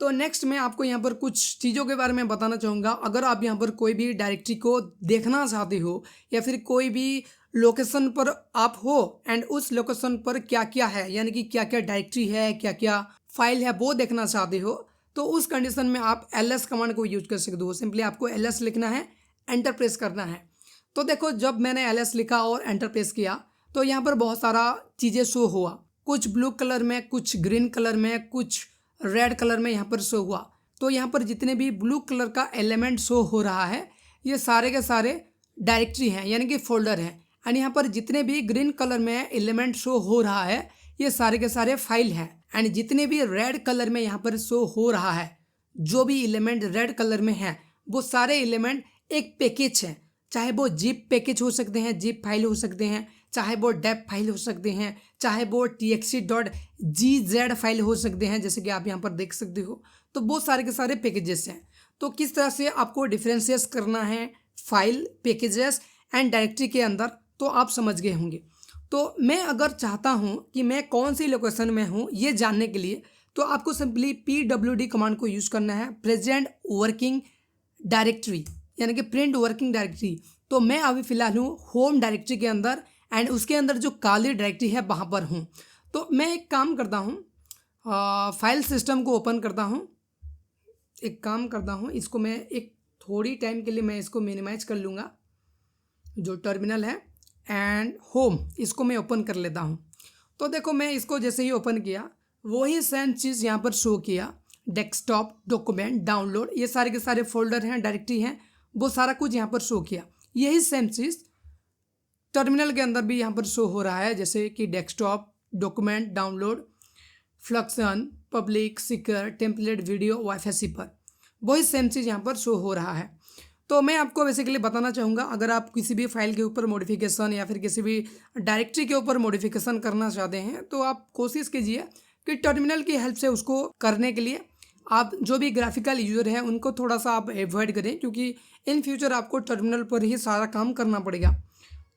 तो नेक्स्ट मैं आपको यहाँ पर कुछ चीज़ों के बारे में बताना चाहूँगा। अगर आप यहाँ पर कोई भी डायरेक्टरी को देखना चाहते हो या फिर कोई भी लोकेशन पर आप हो एंड उस लोकेशन पर क्या क्या है, यानी कि क्या क्या डायरेक्टरी है, क्या क्या फाइल है वो देखना चाहते हो, तो उस कंडीशन में आप ls कमांड को यूज कर सकते हो। सिंपली आपको ls लिखना है, एंटर प्रेस करना है। तो देखो, जब मैंने ls लिखा और एंटर प्रेस किया तो यहाँ पर बहुत सारा चीज़ें शो हुआ, कुछ ब्लू कलर में, कुछ ग्रीन कलर में, कुछ रेड कलर में यहाँ पर शो हुआ। तो यहाँ पर जितने भी ब्लू कलर का एलिमेंट शो हो रहा है ये सारे के सारे डायरेक्टरी हैं, यानी कि फोल्डर हैं। एंड यहाँ पर जितने भी ग्रीन कलर में एलिमेंट शो हो रहा है ये सारे के सारे फाइल हैं। एंड जितने भी रेड कलर में यहाँ पर शो हो रहा है, जो भी एलिमेंट रेड कलर में है वो सारे एलिमेंट एक पैकेज है। चाहे वो जिप पैकेज हो सकते हैं, जिप फाइल हो सकते हैं, चाहे वो डेप फाइल हो सकते हैं, चाहे वो txt.gz फाइल हो सकते हैं, जैसे कि आप यहाँ पर देख सकते हो। तो वो सारे के सारे पैकेजेस हैं। तो किस तरह से आपको डिफ्रेंशिएट करना है फाइल, पैकेजेस एंड डायरेक्टरी के अंदर, तो आप समझ गए होंगे। तो मैं अगर चाहता हूँ कि मैं कौन सी लोकेशन में हूँ ये जानने के लिए, तो आपको सिंपली PWD कमांड को यूज़ करना है, प्रेजेंट वर्किंग डायरेक्टरी, यानी कि प्रिंट वर्किंग डायरेक्टरी। तो मैं अभी फ़िलहाल हूँ होम डायरेक्टरी के अंदर, एंड उसके अंदर जो काली डायरेक्टरी है वहाँ पर हूँ। तो मैं एक काम करता हूँ, फाइल सिस्टम को ओपन करता हूँ, एक काम करता हूँ, इसको मैं एक थोड़ी टाइम के लिए मैं इसको मिनिमाइज कर लूँगा, जो टर्मिनल है, एंड होम इसको मैं ओपन कर लेता हूँ। तो देखो मैं इसको जैसे ही ओपन किया वही सेम चीज़ यहाँ पर शो किया, डेस्कटॉप, डॉक्यूमेंट, डाउनलोड, ये सारे के सारे फोल्डर हैं, डायरेक्टरी हैं, वो सारा कुछ यहाँ पर शो किया। यही सेम चीज़ टर्मिनल के अंदर भी यहाँ पर शो हो रहा है, जैसे कि डेस्कटॉप, डॉक्यूमेंट, डाउनलोड, फ्लक्सन, public, secure, template, video, WiFi cipher, वही सेम चीज़ यहाँ पर शो हो रहा है। तो मैं आपको बेसिकली बताना चाहूँगा, अगर आप किसी भी फाइल के ऊपर मॉडिफिकेशन या फिर किसी भी डायरेक्टरी के ऊपर मॉडिफिकेशन करना चाहते हैं, तो आप कोशिश कीजिए कि टर्मिनल की हेल्प से उसको करने के लिए आप जो भी ग्राफिकल यूज़र हैं उनको थोड़ा सा आप एवॉइड करें, क्योंकि इन फ्यूचर आपको टर्मिनल पर ही सारा काम करना पड़ेगा।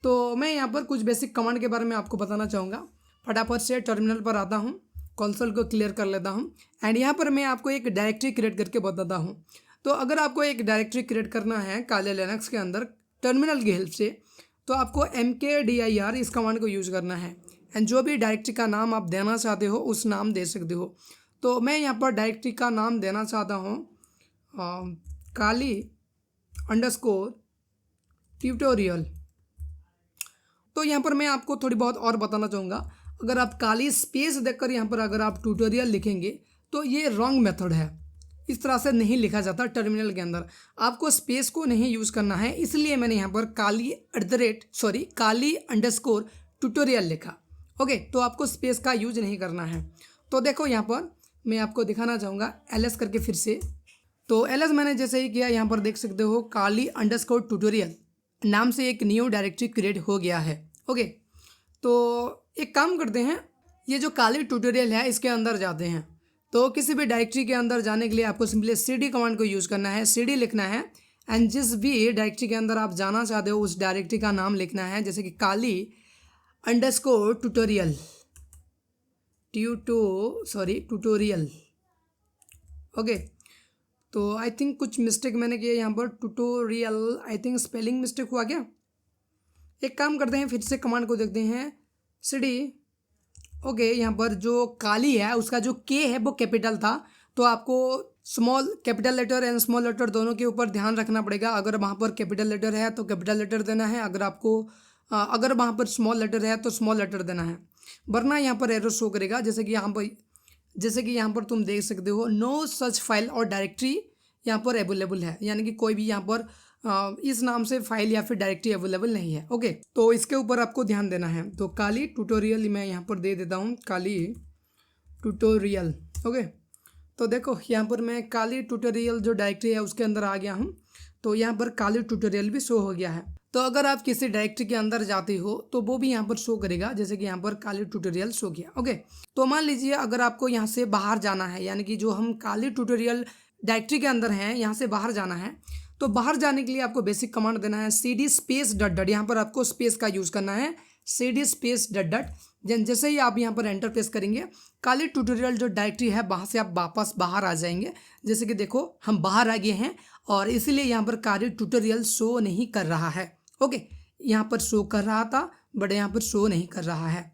तो मैं यहाँ पर कुछ बेसिक कमांड के बारे में आपको बताना चाहूँगा। फटाफट से टर्मिनल पर आता हूँ, कंसोल को क्लियर कर लेता हूँ, एंड यहाँ पर मैं आपको एक डायरेक्टरी क्रिएट करके बताता हूँ। तो अगर आपको एक डायरेक्टरी क्रिएट करना है काले लिनक्स के अंदर टर्मिनल की हेल्प से, तो आपको mkdir इस कमांड को यूज़ करना है, एंड जो भी डायरेक्टरी का नाम आप देना चाहते हो उस नाम दे सकते हो। तो मैं यहाँ पर डायरेक्टरी का नाम देना चाहता हूँ काली _ ट्यूटोरियल। तो यहाँ पर मैं आपको थोड़ी बहुत और बताना चाहूँगा, अगर आप काली स्पेस देखकर यहाँ पर अगर आप ट्यूटोरियल लिखेंगे तो ये रॉन्ग मेथड है, इस तरह से नहीं लिखा जाता टर्मिनल के अंदर, आपको स्पेस को नहीं यूज़ करना है। इसलिए मैंने यहाँ पर काली _ ट्यूटोरियल लिखा। ओके, तो आपको स्पेस का यूज नहीं करना है। तो देखो यहाँ पर मैं आपको दिखाना चाहूँगा ls करके फिर से। तो ls मैंने जैसे ही किया, यहाँ पर देख सकते हो काली _ ट्यूटोरियल नाम से एक न्यू डायरेक्टरी क्रिएट हो गया है। ओके, तो एक काम करते हैं, ये जो काली ट्यूटोरियल है इसके अंदर जाते हैं। तो किसी भी डायरेक्टरी के अंदर जाने के लिए आपको सिंपली cd कमांड को यूज़ करना है, cd लिखना है, एंड जिस भी डायरेक्टरी के अंदर आप जाना चाहते हो उस डायरेक्टरी का नाम लिखना है, जैसे कि काली _ ट्यूटोरियल। ओके, तो आई थिंक कुछ मिस्टेक मैंने किया यहाँ पर, tutorial, I think spelling mistake हुआ क्या। एक काम करते हैं, फिर से कमांड को देखते हैं, cd। ओके, यहाँ पर जो काली है उसका जो k है वो कैपिटल था, तो आपको small capital letter and small letter दोनों के ऊपर ध्यान रखना पड़ेगा। अगर वहाँ पर कैपिटल लेटर है तो कैपिटल लेटर देना है, अगर वहाँ पर स्मॉल लेटर है तो स्मॉल लेटर देना है, वरना यहाँ पर एरर शो करेगा। जैसे कि यहाँ पर तुम देख सकते हो, नो सच फाइल और डायरेक्टरी यहाँ पर अवेलेबल है, यानी कि कोई भी यहाँ पर इस नाम से फाइल या फिर डायरेक्टरी अवेलेबल नहीं है। ओके, तो इसके ऊपर आपको ध्यान देना है। तो काली ट्यूटोरियल मैं यहाँ पर दे देता हूँ, काली ट्यूटोरियल। ओके, तो देखो यहाँ पर मैं काली ट्यूटोरियल जो डायरेक्टरी है उसके अंदर आ गया हूँ, तो यहाँ पर काली ट्यूटोरियल भी शो हो गया है। तो अगर आप किसी डायरेक्टरी के अंदर जाते हो तो वो भी यहाँ पर शो करेगा, जैसे कि यहाँ पर काली ट्यूटोरियल शो किया। ओके, तो मान लीजिए अगर आपको यहाँ से बाहर जाना है, यानी कि जो हम काली ट्यूटोरियल डायरेक्टरी के अंदर हैं यहाँ से बाहर जाना है, तो बाहर जाने के लिए आपको बेसिक कमांड देना है cd _ यहाँ पर आपको स्पेस का यूज़ करना है, cd _ जैसे ही आप यहाँ पर एंटर प्रेस करेंगे, काली ट्यूटोरियल जो डायरेक्टरी है वहाँ से आप वापस बाहर आ जाएंगे। जैसे कि देखो हम बाहर आ गए हैं, और इसीलिए यहाँ पर काली ट्यूटोरियल शो नहीं कर रहा है। ओके, यहाँ पर शो कर रहा था बट यहाँ पर शो नहीं कर रहा है।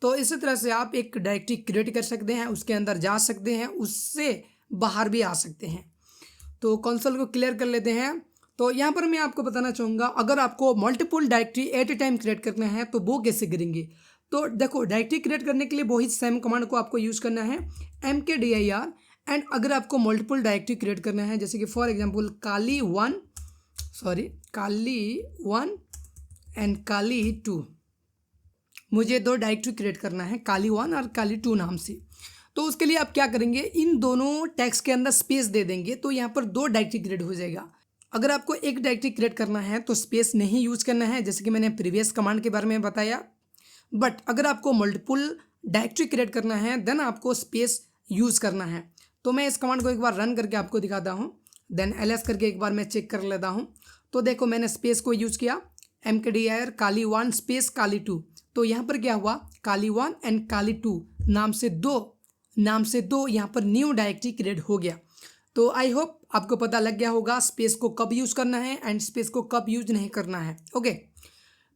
तो इसी तरह से आप एक डायरेक्टरी क्रिएट कर सकते हैं, उसके अंदर जा सकते हैं, उससे बाहर भी आ सकते हैं। तो कंसोल को क्लियर कर लेते हैं। तो यहाँ पर मैं आपको बताना चाहूँगा, अगर आपको multiple directory at a time create करना है तो वो कैसे करेंगे। तो देखो डायरेक्टरी क्रिएट करने के लिए वही सेम कमांड को आपको यूज़ करना है, mkdir। एंड अगर आपको मल्टीपल डायरेक्टरी क्रिएट करना है, जैसे कि फॉर एग्जांपल काली 1 एंड काली 2, मुझे 2 डायरेक्टरी क्रिएट करना है, काली 1 और काली 2 नाम से। तो उसके लिए आप क्या करेंगे, इन दोनों टैग्स के अंदर स्पेस दे देंगे, तो यहाँ पर 2 डायरेक्टरी क्रिएट हो जाएगा। अगर आपको एक डायरेक्टरी क्रिएट करना है तो स्पेस नहीं यूज़ करना है, जैसे कि मैंने प्रीवियस कमांड के बारे में बताया। बट अगर आपको मल्टीपल डायरेक्टरी क्रिएट करना है देन आपको स्पेस यूज़ करना है। तो मैं इस कमांड को एक बार रन करके आपको दिखाता हूँ, देन ls करके एक बार मैं चेक कर लेता हूँ। तो देखो मैंने स्पेस को यूज़ किया, mkdir काली 1 स्पेस काली 2, तो यहाँ पर क्या हुआ, काली 1 एंड काली 2 नाम से दो यहाँ पर न्यू डायरेक्टरी क्रिएट हो गया। तो आई होप आपको पता लग गया होगा स्पेस को कब यूज़ करना है एंड स्पेस को कब यूज नहीं करना है। ओके,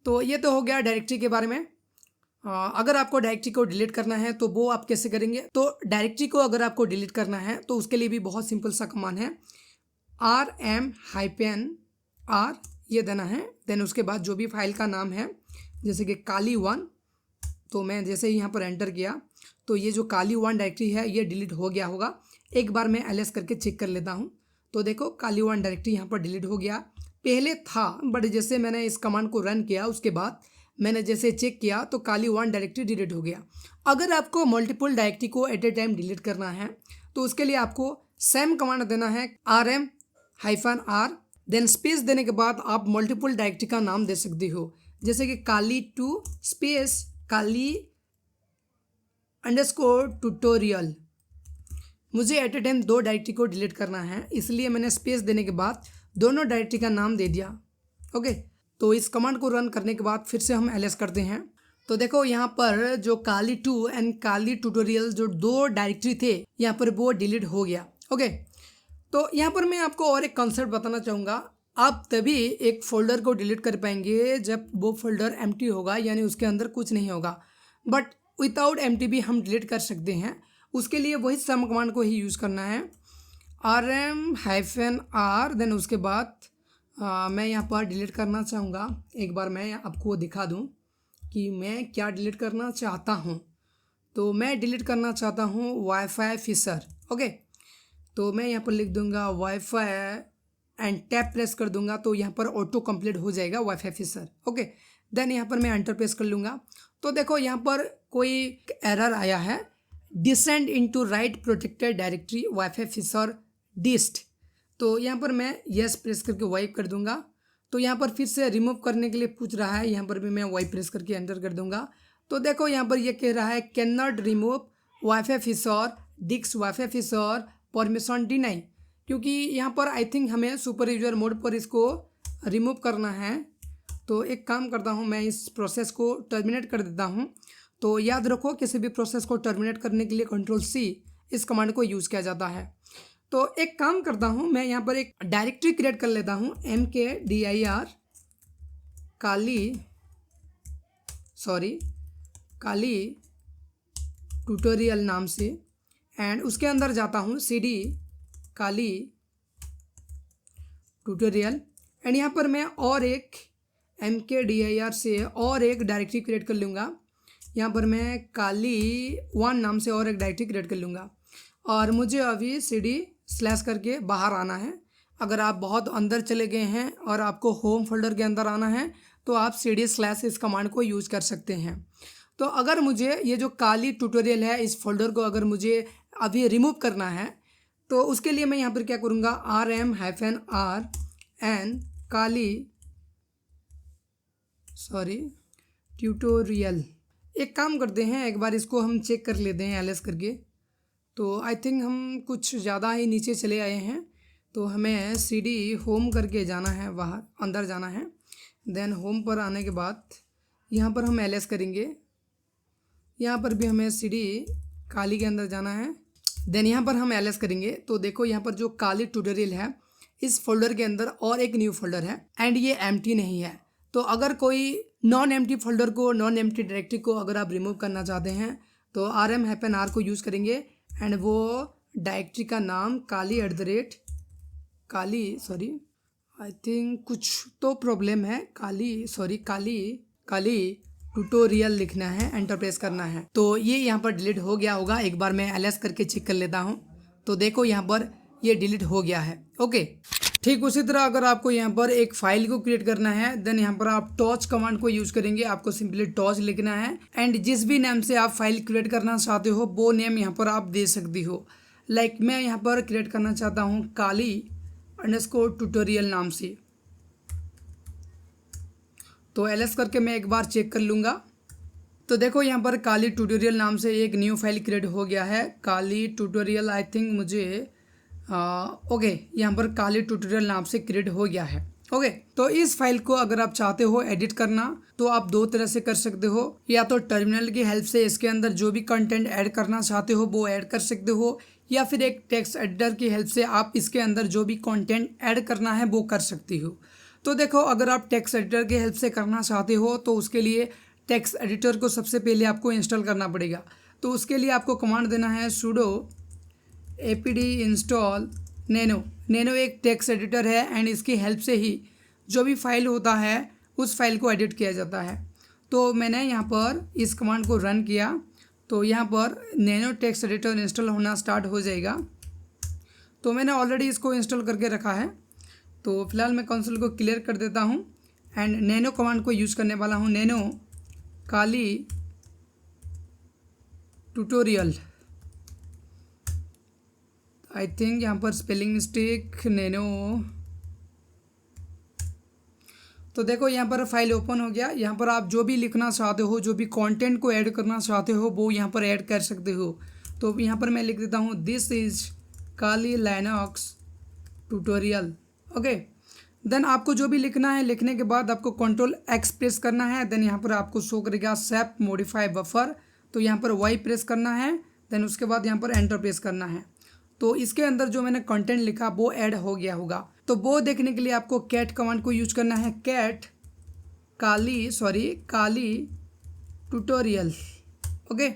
तो ये तो हो गया डायरेक्टरी के बारे में। अगर आपको डायरेक्टरी को डिलीट करना है तो वो आप कैसे करेंगे, तो डायरेक्टरी को अगर आपको डिलीट करना है तो उसके लिए भी बहुत सिंपल सा कमांड है, rm-r ये देना है। देन उसके बाद जो भी फाइल का नाम है जैसे कि काली 1, तो मैं जैसे ही यहाँ पर एंटर किया तो ये जो काली 1 डायरेक्टरी है ये डिलीट हो गया होगा। एक बार मैं ls करके चेक कर लेता हूँ। तो देखो काली 1 डायरेक्टरी यहाँ पर डिलीट हो गया, पहले था बट जैसे मैंने इस कमांड को रन किया उसके बाद मैंने जैसे चेक किया तो काली 1 डायरेक्टरी डिलीट हो गया। अगर आपको मल्टीपल डायरेक्टरी को एट ए टाइम डिलीट करना है तो उसके लिए आपको सेम कमांड देना है, rm-r, देन स्पेस देने के बाद आप मल्टीपल डायरेक्टरी का नाम दे सकते हो, जैसे कि काली 2 स्पेस काली _tutorial। मुझे एट ए टाइम 2 डायरेक्टरी को डिलीट करना है इसलिए मैंने स्पेस देने के बाद दोनों डायरेक्टरी का नाम दे दिया। ओके, तो इस कमांड को रन करने के बाद फिर से हम ls करते हैं। तो देखो यहाँ पर जो काली 2 एंड काली ट्यूटोरियल जो 2 डायरेक्टरी थे यहाँ पर वो डिलीट हो गया। ओके, तो यहाँ पर मैं आपको और एक कॉन्सेप्ट बताना चाहूँगा। आप तभी एक फोल्डर को डिलीट कर पाएंगे जब वो फोल्डर एम्प्टी होगा, यानी उसके अंदर कुछ नहीं होगा। बट विदाउट एम्प्टी भी हम डिलीट कर सकते हैं, उसके लिए वही सम कमांड को ही यूज़ करना है, rm-r। देन उसके बाद मैं यहाँ पर डिलीट करना चाहूँगा। एक बार मैं आपको दिखा दूँ कि मैं क्या डिलीट करना चाहता हूँ। तो मैं डिलीट करना चाहता हूँ वाईफाई फिशर। ओके, तो मैं यहाँ पर लिख दूँगा वाईफाई एंड टैब प्रेस कर दूँगा तो यहाँ पर ऑटो कंप्लीट हो जाएगा वाईफाई फिशर। ओके, देन यहाँ पर मैं एंटर प्रेस कर लूँगा। तो देखो यहाँ पर कोई एरर आया है, descend into write protected directory WiFi fisher dist. तो यहाँ पर मैं यस प्रेस करके वाइप कर दूंगा। तो यहाँ पर फिर से रिमूव करने के लिए पूछ रहा है, यहाँ पर भी मैं वाइप प्रेस करके एंटर कर दूंगा। तो देखो यहाँ पर ये कह रहा है can not remove wifi fisher disk wifi fisher permission deny, क्योंकि यहाँ पर आई थिंक हमें सुपर यूजर मोड पर इसको रिमूव करना है। तो एक काम करता हूँ, मैं इस प्रोसेस को टर्मिनेट कर देता हूँ। तो याद रखो किसी भी प्रोसेस को टर्मिनेट करने के लिए Ctrl+C इस कमांड को यूज़ किया जाता है। तो एक काम करता हूँ, मैं यहाँ पर एक डायरेक्टरी क्रिएट कर लेता हूँ, mkdir काली ट्यूटोरियल नाम से, एंड उसके अंदर जाता हूँ cd काली ट्यूटोरियल, एंड यहाँ पर मैं और एक mkdir से और एक डायरेक्टरी क्रिएट कर लूँगा। यहाँ पर मैं काली 1 नाम से और एक डायरेक्टरी क्रिएट कर लूँगा और मुझे अभी cd/ करके बाहर आना है। अगर आप बहुत अंदर चले गए हैं और आपको होम फोल्डर के अंदर आना है तो आप cd/ इस कमांड को यूज़ कर सकते हैं। तो अगर मुझे ये जो काली ट्यूटोरियल है इस फोल्डर को अगर मुझे अभी रिमूव करना है तो उसके लिए मैं यहाँ पर क्या करूँगा, rm-r एंड काली ट्यूटोरियल। एक काम करते हैं, एक बार इसको हम चेक कर लेते हैं ls करके। तो आई थिंक हम कुछ ज़्यादा ही नीचे चले आए हैं, तो हमें cd होम करके जाना है, बाहर अंदर जाना है। देन होम पर आने के बाद यहाँ पर हम ls करेंगे, यहाँ पर भी हमें cd काली के अंदर जाना है। देन यहाँ पर हम ls करेंगे। तो देखो यहाँ पर जो काली ट्यूटोरियल है इस फोल्डर के अंदर और एक न्यू फोल्डर है एंड ये एम्प्टी नहीं है। तो अगर कोई नॉन एम्प्टी फोल्डर को, नॉन एम्प्टी डायरेक्टरी को अगर आप रिमूव करना चाहते हैं तो rm-r को यूज़ करेंगे एंड वो डायरेक्टरी का नाम आई थिंक कुछ तो प्रॉब्लम है, काली ट्यूटोरियल लिखना है, एंटर प्रेस करना है। तो ये यहाँ पर डिलीट हो गया होगा। एक बार मैं ls करके चेक कर लेता हूँ। तो देखो यहाँ पर ये डिलीट हो गया है। ओके, ठीक उसी तरह अगर आपको यहाँ पर एक फाइल को क्रिएट करना है देन यहाँ पर आप टॉच कमांड को यूज़ करेंगे। आपको सिंपली टॉच लिखना है एंड जिस भी नेम से आप फाइल क्रिएट करना चाहते हो वो नेम यहाँ पर आप दे सकती हो। लाइक मैं यहाँ पर क्रिएट करना चाहता हूँ काली _ट्यूटोरियल नाम से। तो ls करके मैं एक बार चेक कर लूँगा। तो देखो यहाँ पर काली ट्यूटोरियल नाम से एक न्यू फाइल क्रिएट हो गया है, काली ट्यूटोरियल। आई थिंक मुझे ओके, यहाँ पर काली ट्यूटोरियल नाम से क्रिएट हो गया है। ओके तो इस फाइल को अगर आप चाहते हो एडिट करना तो आप दो तरह से कर सकते हो, या तो टर्मिनल की हेल्प से इसके अंदर जो भी कंटेंट ऐड करना चाहते हो वो ऐड कर सकते हो, या फिर एक टेक्स्ट एडिटर की हेल्प से आप इसके अंदर जो भी कंटेंट ऐड करना है वो कर सकती हो। तो देखो अगर आप टेक्स्ट एडिटर की हेल्प से करना चाहते हो तो उसके लिए टेक्स्ट एडिटर को सबसे पहले आपको इंस्टॉल करना पड़ेगा। तो उसके लिए आपको कमांड देना है sudo apd install nano। Nano एक टेक्स्ट एडिटर है एंड इसकी हेल्प से ही जो भी फाइल होता है उस फाइल को एडिट किया जाता है। तो मैंने यहाँ पर इस कमांड को रन किया तो यहाँ पर नैनो टेक्स्ट एडिटर इंस्टॉल होना स्टार्ट हो जाएगा। तो मैंने ऑलरेडी इसको इंस्टॉल करके रखा है। तो फिलहाल मैं कंसोल को क्लियर कर देता हूँ एंड नैनो कमांड को यूज़ करने वाला हूँ, nano Kali tutorial. I think यहाँ पर स्पेलिंग मिस्टेक, नैनो। तो देखो यहाँ पर फाइल ओपन हो गया। यहाँ पर आप जो भी लिखना चाहते हो, जो भी कंटेंट को ऐड करना चाहते हो वो यहाँ पर ऐड कर सकते हो। तो यहाँ पर मैं लिख देता हूँ this is Kali Linux tutorial. Okay then आपको जो भी लिखना है, लिखने के बाद आपको कंट्रोल एक्स प्रेस करना है। देन यहाँ पर आपको शो करेगा सेप मॉडिफाई बफर, तो यहाँ पर वाई प्रेस करना है। देन उसके बाद यहाँ पर एंटर प्रेस करना है। तो इसके अंदर जो मैंने कंटेंट लिखा वो ऐड हो गया होगा। तो वो देखने के लिए आपको कैट कमांड को यूज करना है, कैट काली ट्यूटोरियल। ओके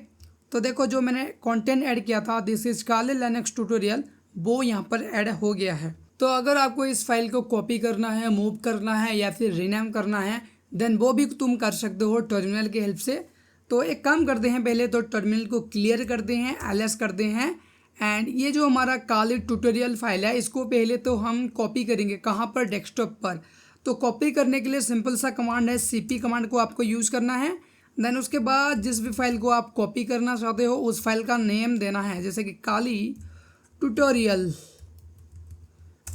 तो देखो जो मैंने कंटेंट ऐड किया था this is Kali Linux tutorial, वो यहाँ पर ऐड हो गया है। तो अगर आपको इस फाइल को कॉपी करना है, मूव करना है या फिर रीनेम करना है देन वो भी तुम कर सकते हो टर्मिनल की हेल्प से। तो एक काम करते हैं, पहले तो टर्मिनल को क्लियर करते हैं, एलएस करते हैं एंड ये जो हमारा काली ट्यूटोरियल फाइल है इसको पहले तो हम कॉपी करेंगे। कहाँ पर? डेस्कटॉप पर। तो कॉपी करने के लिए सिंपल सा कमांड है, cp कमांड को आपको यूज़ करना है। देन उसके बाद जिस भी फाइल को आप कॉपी करना चाहते हो उस फाइल का नेम देना है, जैसे कि काली ट्यूटोरियल।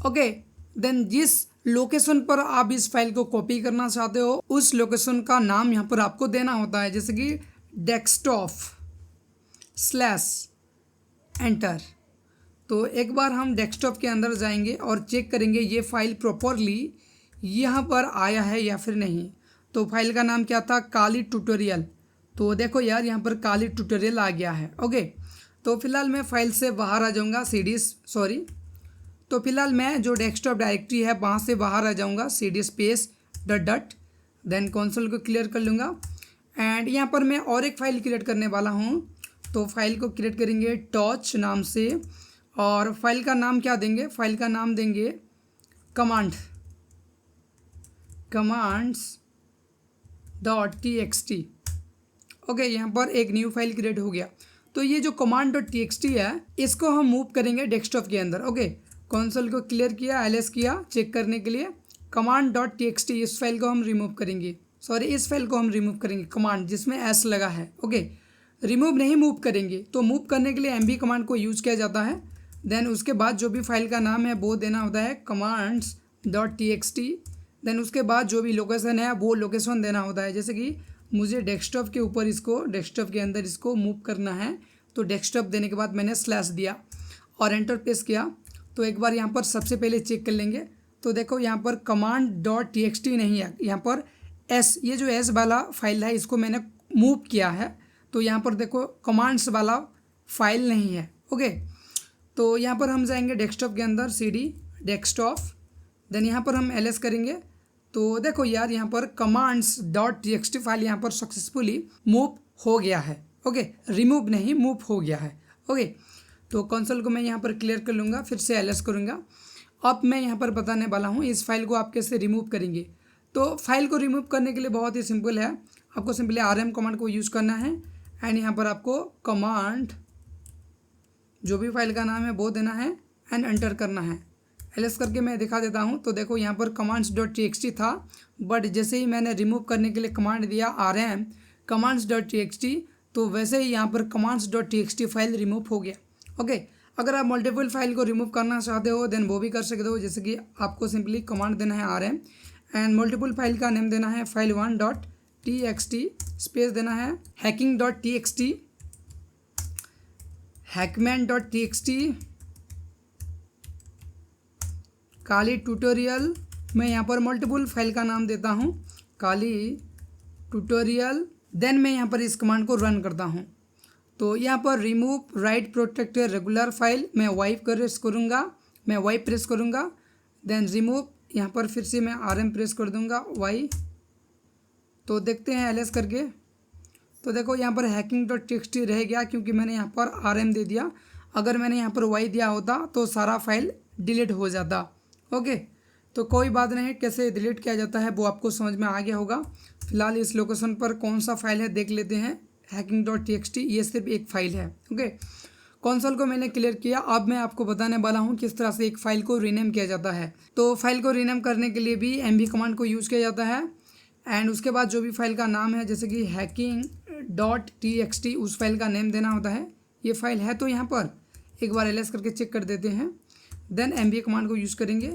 ओके देन जिस लोकेशन पर आप इस फाइल को कॉपी करना चाहते हो उस लोकेशन का नाम यहाँ पर आपको देना होता है, जैसे कि डेस्कटॉप / एंटर। तो एक बार हम डेस्कटॉप के अंदर जाएंगे और चेक करेंगे ये फाइल प्रॉपरली यहाँ पर आया है या फिर नहीं। तो फाइल का नाम क्या था? काली ट्यूटोरियल। तो देखो यार यहाँ पर काली ट्यूटोरियल आ गया है। ओके तो फिलहाल मैं फाइल से बाहर आ जाऊँगा, तो फिलहाल मैं जो डेस्कटॉप डायरेक्टरी है वहाँ से बाहर आ जाऊँगा, cd स्पेस डट। देन कंसोल को क्लियर कर लूँगा एंड यहाँ पर मैं और एक फ़ाइल क्रिएट करने वाला हूँ। तो फाइल को क्रिएट करेंगे टॉर्च नाम से और फाइल का नाम क्या देंगे? फाइल का नाम देंगे कमांड्स.txt। ओके यहाँ पर एक न्यू फाइल क्रिएट हो गया। तो ये जो command.txt है इसको हम मूव करेंगे डेस्कटॉप के अंदर। ओके कंसोल को क्लियर किया, एलएस किया चेक करने के लिए। command.txt इस फाइल को हम रिमूव करेंगे, इस फाइल को हम रिमूव करेंगे, कमांड जिसमें एस लगा है। ओके रिमूव नहीं मूव करेंगे। तो मूव करने के लिए mv कमांड को यूज़ किया जाता है। देन उसके बाद जो भी फाइल का नाम है वो देना होता है commands.txt। देन उसके बाद जो भी लोकेशन है वो लोकेशन देना होता है, जैसे कि मुझे डेस्कटॉप के ऊपर इसको, डेस्कटॉप के अंदर इसको मूव करना है। तो डेस्कटॉप देने के बाद मैंने स्लैश दिया और एंटर प्रेस किया। तो एक बार यहाँ पर सबसे पहले चेक कर लेंगे। तो देखो यहाँ पर command.txt नहीं है, यहाँ पर एस, ये जो एस वाला फाइल है इसको मैंने मूव किया है। तो यहाँ पर देखो कमांड्स वाला फाइल नहीं है। ओके तो यहाँ पर हम जाएंगे डेस्कटॉप के अंदर, cd डेस्कटॉप। देन यहाँ पर हम ls करेंगे। तो देखो यार यहाँ पर commands.txt फाइल यहाँ पर सक्सेसफुली मूव हो गया है। ओके रिमूव नहीं, मूव हो गया है। ओके तो कंसोल को मैं यहाँ पर क्लियर कर लूँगा, फिर से ls करूँगा। अब मैं यहाँ पर बताने वाला हूँ इस फाइल को आप कैसे रिमूव करेंगे। तो फाइल को रिमूव करने के लिए बहुत ही सिंपल है, आपको सिंपली rm कमांड को यूज़ करना है एंड यहाँ पर आपको कमांड जो भी फाइल का नाम है वो देना है एंड एंटर करना है। ls करके मैं दिखा देता हूँ। तो देखो यहाँ पर commands.txt था, बट जैसे ही मैंने रिमूव करने के लिए कमांड दिया rm commands.txt तो वैसे ही यहाँ पर commands.txt फाइल रिमूव हो गया। ओके अगर आप मल्टीपल फाइल को रिमूव करना चाहते हो देन वो भी कर सकते हो, जैसे कि आपको सिंपली कमांड देना है rm एंड मल्टीपल फाइल का नेम देना है file1.txt स्पेस देना है hacking.txt, hackman.txt, काली ट्यूटोरियल मैं यहाँ पर मल्टीपल फाइल का नाम देता हूँ काली ट्यूटोरियल। देन मैं यहाँ पर इस कमांड को रन करता हूँ। तो यहाँ पर remove right protected regular file मैं वाइप प्रेस करूँगा। देन रिमूव, यहाँ पर फिर से मैं RM प्रेस कर दूँगा वाई। तो देखते हैं LS करके। तो देखो यहाँ पर hacking.txt रह गया क्योंकि मैंने यहाँ पर RM दे दिया। अगर मैंने यहाँ पर वाई दिया होता तो सारा फाइल डिलीट हो जाता। ओके, तो कोई बात नहीं, कैसे डिलीट किया जाता है वो आपको समझ में आ गया होगा। फिलहाल इस लोकेशन पर कौन सा फाइल है देख लेते हैं। hacking.txt ये सिर्फ एक फाइल है। ओके, कंसोल को मैंने क्लियर किया। अब मैं आपको बताने वाला हूँ किस तरह से एक फ़ाइल को रीनेम किया जाता है। तो फाइल को रीनेम करने के लिए भी MV कमांड को यूज़ किया जाता है। एंड उसके बाद जो भी फाइल का नाम है जैसे कि hacking.txt उस फाइल का नेम देना होता है। ये फाइल है तो यहाँ पर एक बार LS करके चेक कर देते हैं। देन MV कमांड को यूज़ करेंगे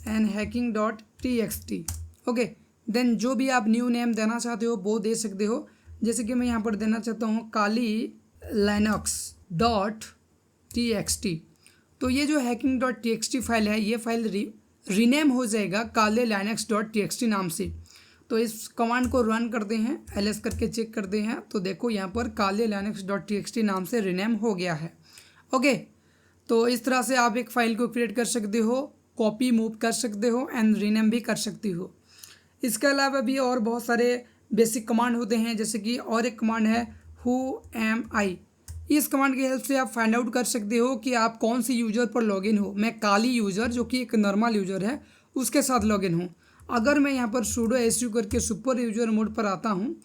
एंड hacking.txt। ओके, देन जो भी आप न्यू नेम देना चाहते हो वो दे सकते हो। जैसे कि मैं यहाँ पर देना चाहता हूँ काली linux.txt। तो ये जो hacking.txt फाइल है ये फाइल रीनेम हो जाएगा काले linux.txt नाम से। तो इस कमांड को रन करते हैं, LS करके चेक करते हैं। तो देखो यहाँ पर काले linux.txt नाम से रीनेम हो गया है। ओके, तो इस तरह से आप एक फ़ाइल को क्रिएट कर सकते हो, कॉपी मूव कर सकते हो एंड रीनेम भी कर सकती हो। इसके अलावा भी और बहुत सारे बेसिक कमांड होते हैं, जैसे कि और एक कमांड है who am I। इस कमांड की हेल्प से आप फाइंड आउट कर सकते हो कि आप कौन सी यूज़र पर लॉगिन हो। मैं काली यूज़र जो कि एक नॉर्मल यूज़र है उसके साथ लॉगिन हूँ। अगर मैं यहाँ पर sudo su करके सुपर यूज़र मोड पर आता हूँ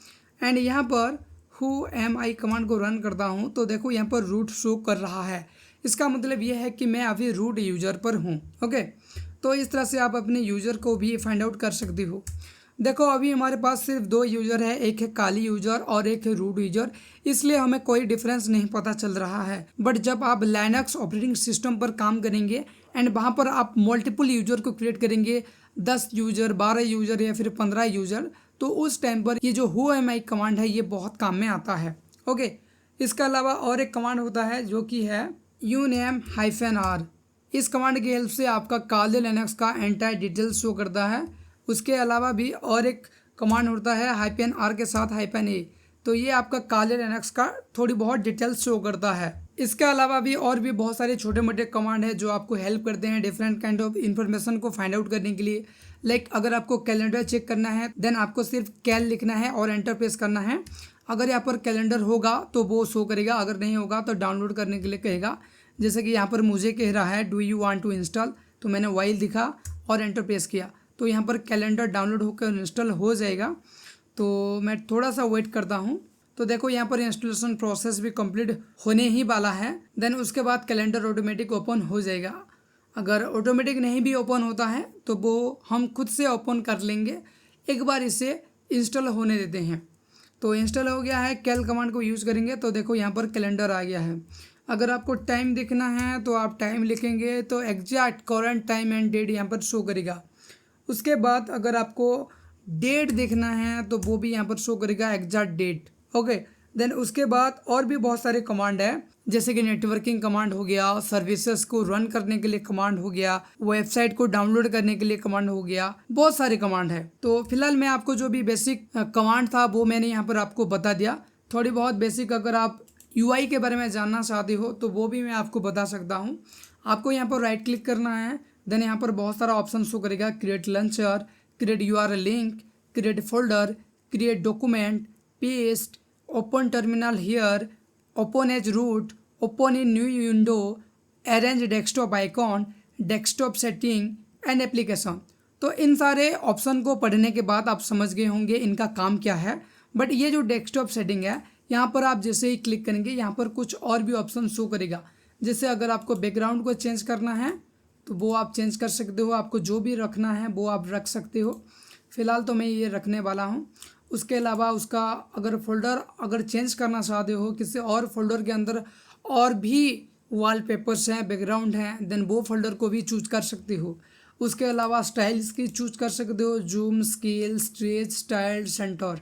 एंड यहाँ पर who am I कमांड को रन करता हूँ तो देखो यहाँ पर रूट शो कर रहा है। इसका मतलब यह है कि मैं अभी रूट यूज़र पर हूँ। ओके, तो इस तरह से आप अपने यूज़र को भी फाइंड आउट कर सकते हो। देखो अभी हमारे पास सिर्फ 2 यूज़र है, एक है काली यूज़र और एक है रूट यूज़र, इसलिए हमें कोई डिफरेंस नहीं पता चल रहा है। बट जब आप लाइनक्स ऑपरेटिंग सिस्टम पर काम करेंगे एंड वहाँ पर आप मल्टीपल यूज़र को क्रिएट करेंगे, 10 यूज़र, 12 यूज़र या फिर 15 यूज़र, तो उस टाइम पर ये जो who am I कमांड है ये बहुत काम में आता है। ओके, इसके अलावा और एक कमांड होता है जो कि है uname-r। इस कमांड की हेल्प से आपका काले लिनक्स का एंटायर डिटेल्स शो करता है। उसके अलावा भी और एक कमांड होता है -r के साथ -a। तो ये आपका काले लिनक्स का थोड़ी बहुत डिटेल्स शो करता है। इसके अलावा भी और भी बहुत सारे छोटे मोटे कमांड है जो आपको हेल्प करते हैं डिफरेंट काइंड ऑफ इन्फॉर्मेशन को फाइंड आउट करने के लिए। लाइक अगर आपको कैलेंडर चेक करना है देन आपको सिर्फ कैल लिखना है और एंटर प्रेस करना है। अगर यहाँ पर कैलेंडर होगा तो वो शो करेगा, अगर नहीं होगा तो डाउनलोड करने के लिए कहेगा। जैसे कि यहाँ पर मुझे कह रहा है do you want to install, तो मैंने वाइल दिखा और एंटर प्रेस किया तो यहाँ पर कैलेंडर डाउनलोड होकर इंस्टॉल हो जाएगा। तो मैं थोड़ा सा वेट करता हूँ। तो देखो यहाँ पर इंस्टॉलेशन प्रोसेस भी कंप्लीट होने ही वाला है। देन उसके बाद कैलेंडर ऑटोमेटिक ओपन हो जाएगा। अगर ऑटोमेटिक नहीं भी ओपन होता है तो वो हम खुद से ओपन कर लेंगे। एक बार इसे इंस्टॉल होने देते हैं। तो इंस्टॉल हो गया है, कैल कमांड को यूज़ करेंगे तो देखो यहाँ पर कैलेंडर आ गया है। अगर आपको टाइम देखना है तो आप टाइम लिखेंगे तो exact current time and date यहाँ पर शो करेगा। उसके बाद अगर आपको डेट देखना है तो वो भी यहाँ पर शो करेगा एग्जैक्ट डेट। ओके, देन उसके बाद और भी बहुत सारे कमांड है जैसे कि नेटवर्किंग कमांड हो गया, सर्विसेज को रन करने के लिए कमांड हो गया, वेबसाइट को डाउनलोड करने के लिए कमांड हो गया, बहुत सारे कमांड है। तो फिलहाल मैं आपको जो भी बेसिक कमांड था वो मैंने यहाँ पर आपको बता दिया। थोड़ी बहुत बेसिक अगर आप UI के बारे में जानना चाहते हो तो वो भी मैं आपको बता सकता हूँ। आपको यहाँ पर राइट क्लिक करना है, देन यहाँ पर बहुत सारा ऑप्शन शो करेगा, create launcher, create URL link, create folder, create document, paste, open terminal here, open as root, open in new window, arrange desktop icon, desktop setting and application. तो इन सारे ऑप्शन को पढ़ने के बाद आप समझ गए होंगे इनका काम क्या है। बट ये जो डेस्कटॉप सेटिंग है यहाँ पर आप जैसे ही क्लिक करेंगे यहाँ पर कुछ और भी ऑप्शन शो करेगा। जैसे अगर आपको बैकग्राउंड को चेंज करना है तो वो आप चेंज कर सकते हो, आपको जो भी रखना है वो आप रख सकते हो। फ़िलहाल तो मैं ये रखने वाला हूँ। उसके अलावा उसका अगर फोल्डर अगर चेंज करना चाहते हो किसी और फोल्डर के अंदर और भी वॉलपेपर्स हैं, बैकग्राउंड हैं, देन वो फोल्डर को भी चूज कर सकते हो। उसके अलावा स्टाइल्स की चूज कर सकते हो, zoom, scale, stretch, style, centre,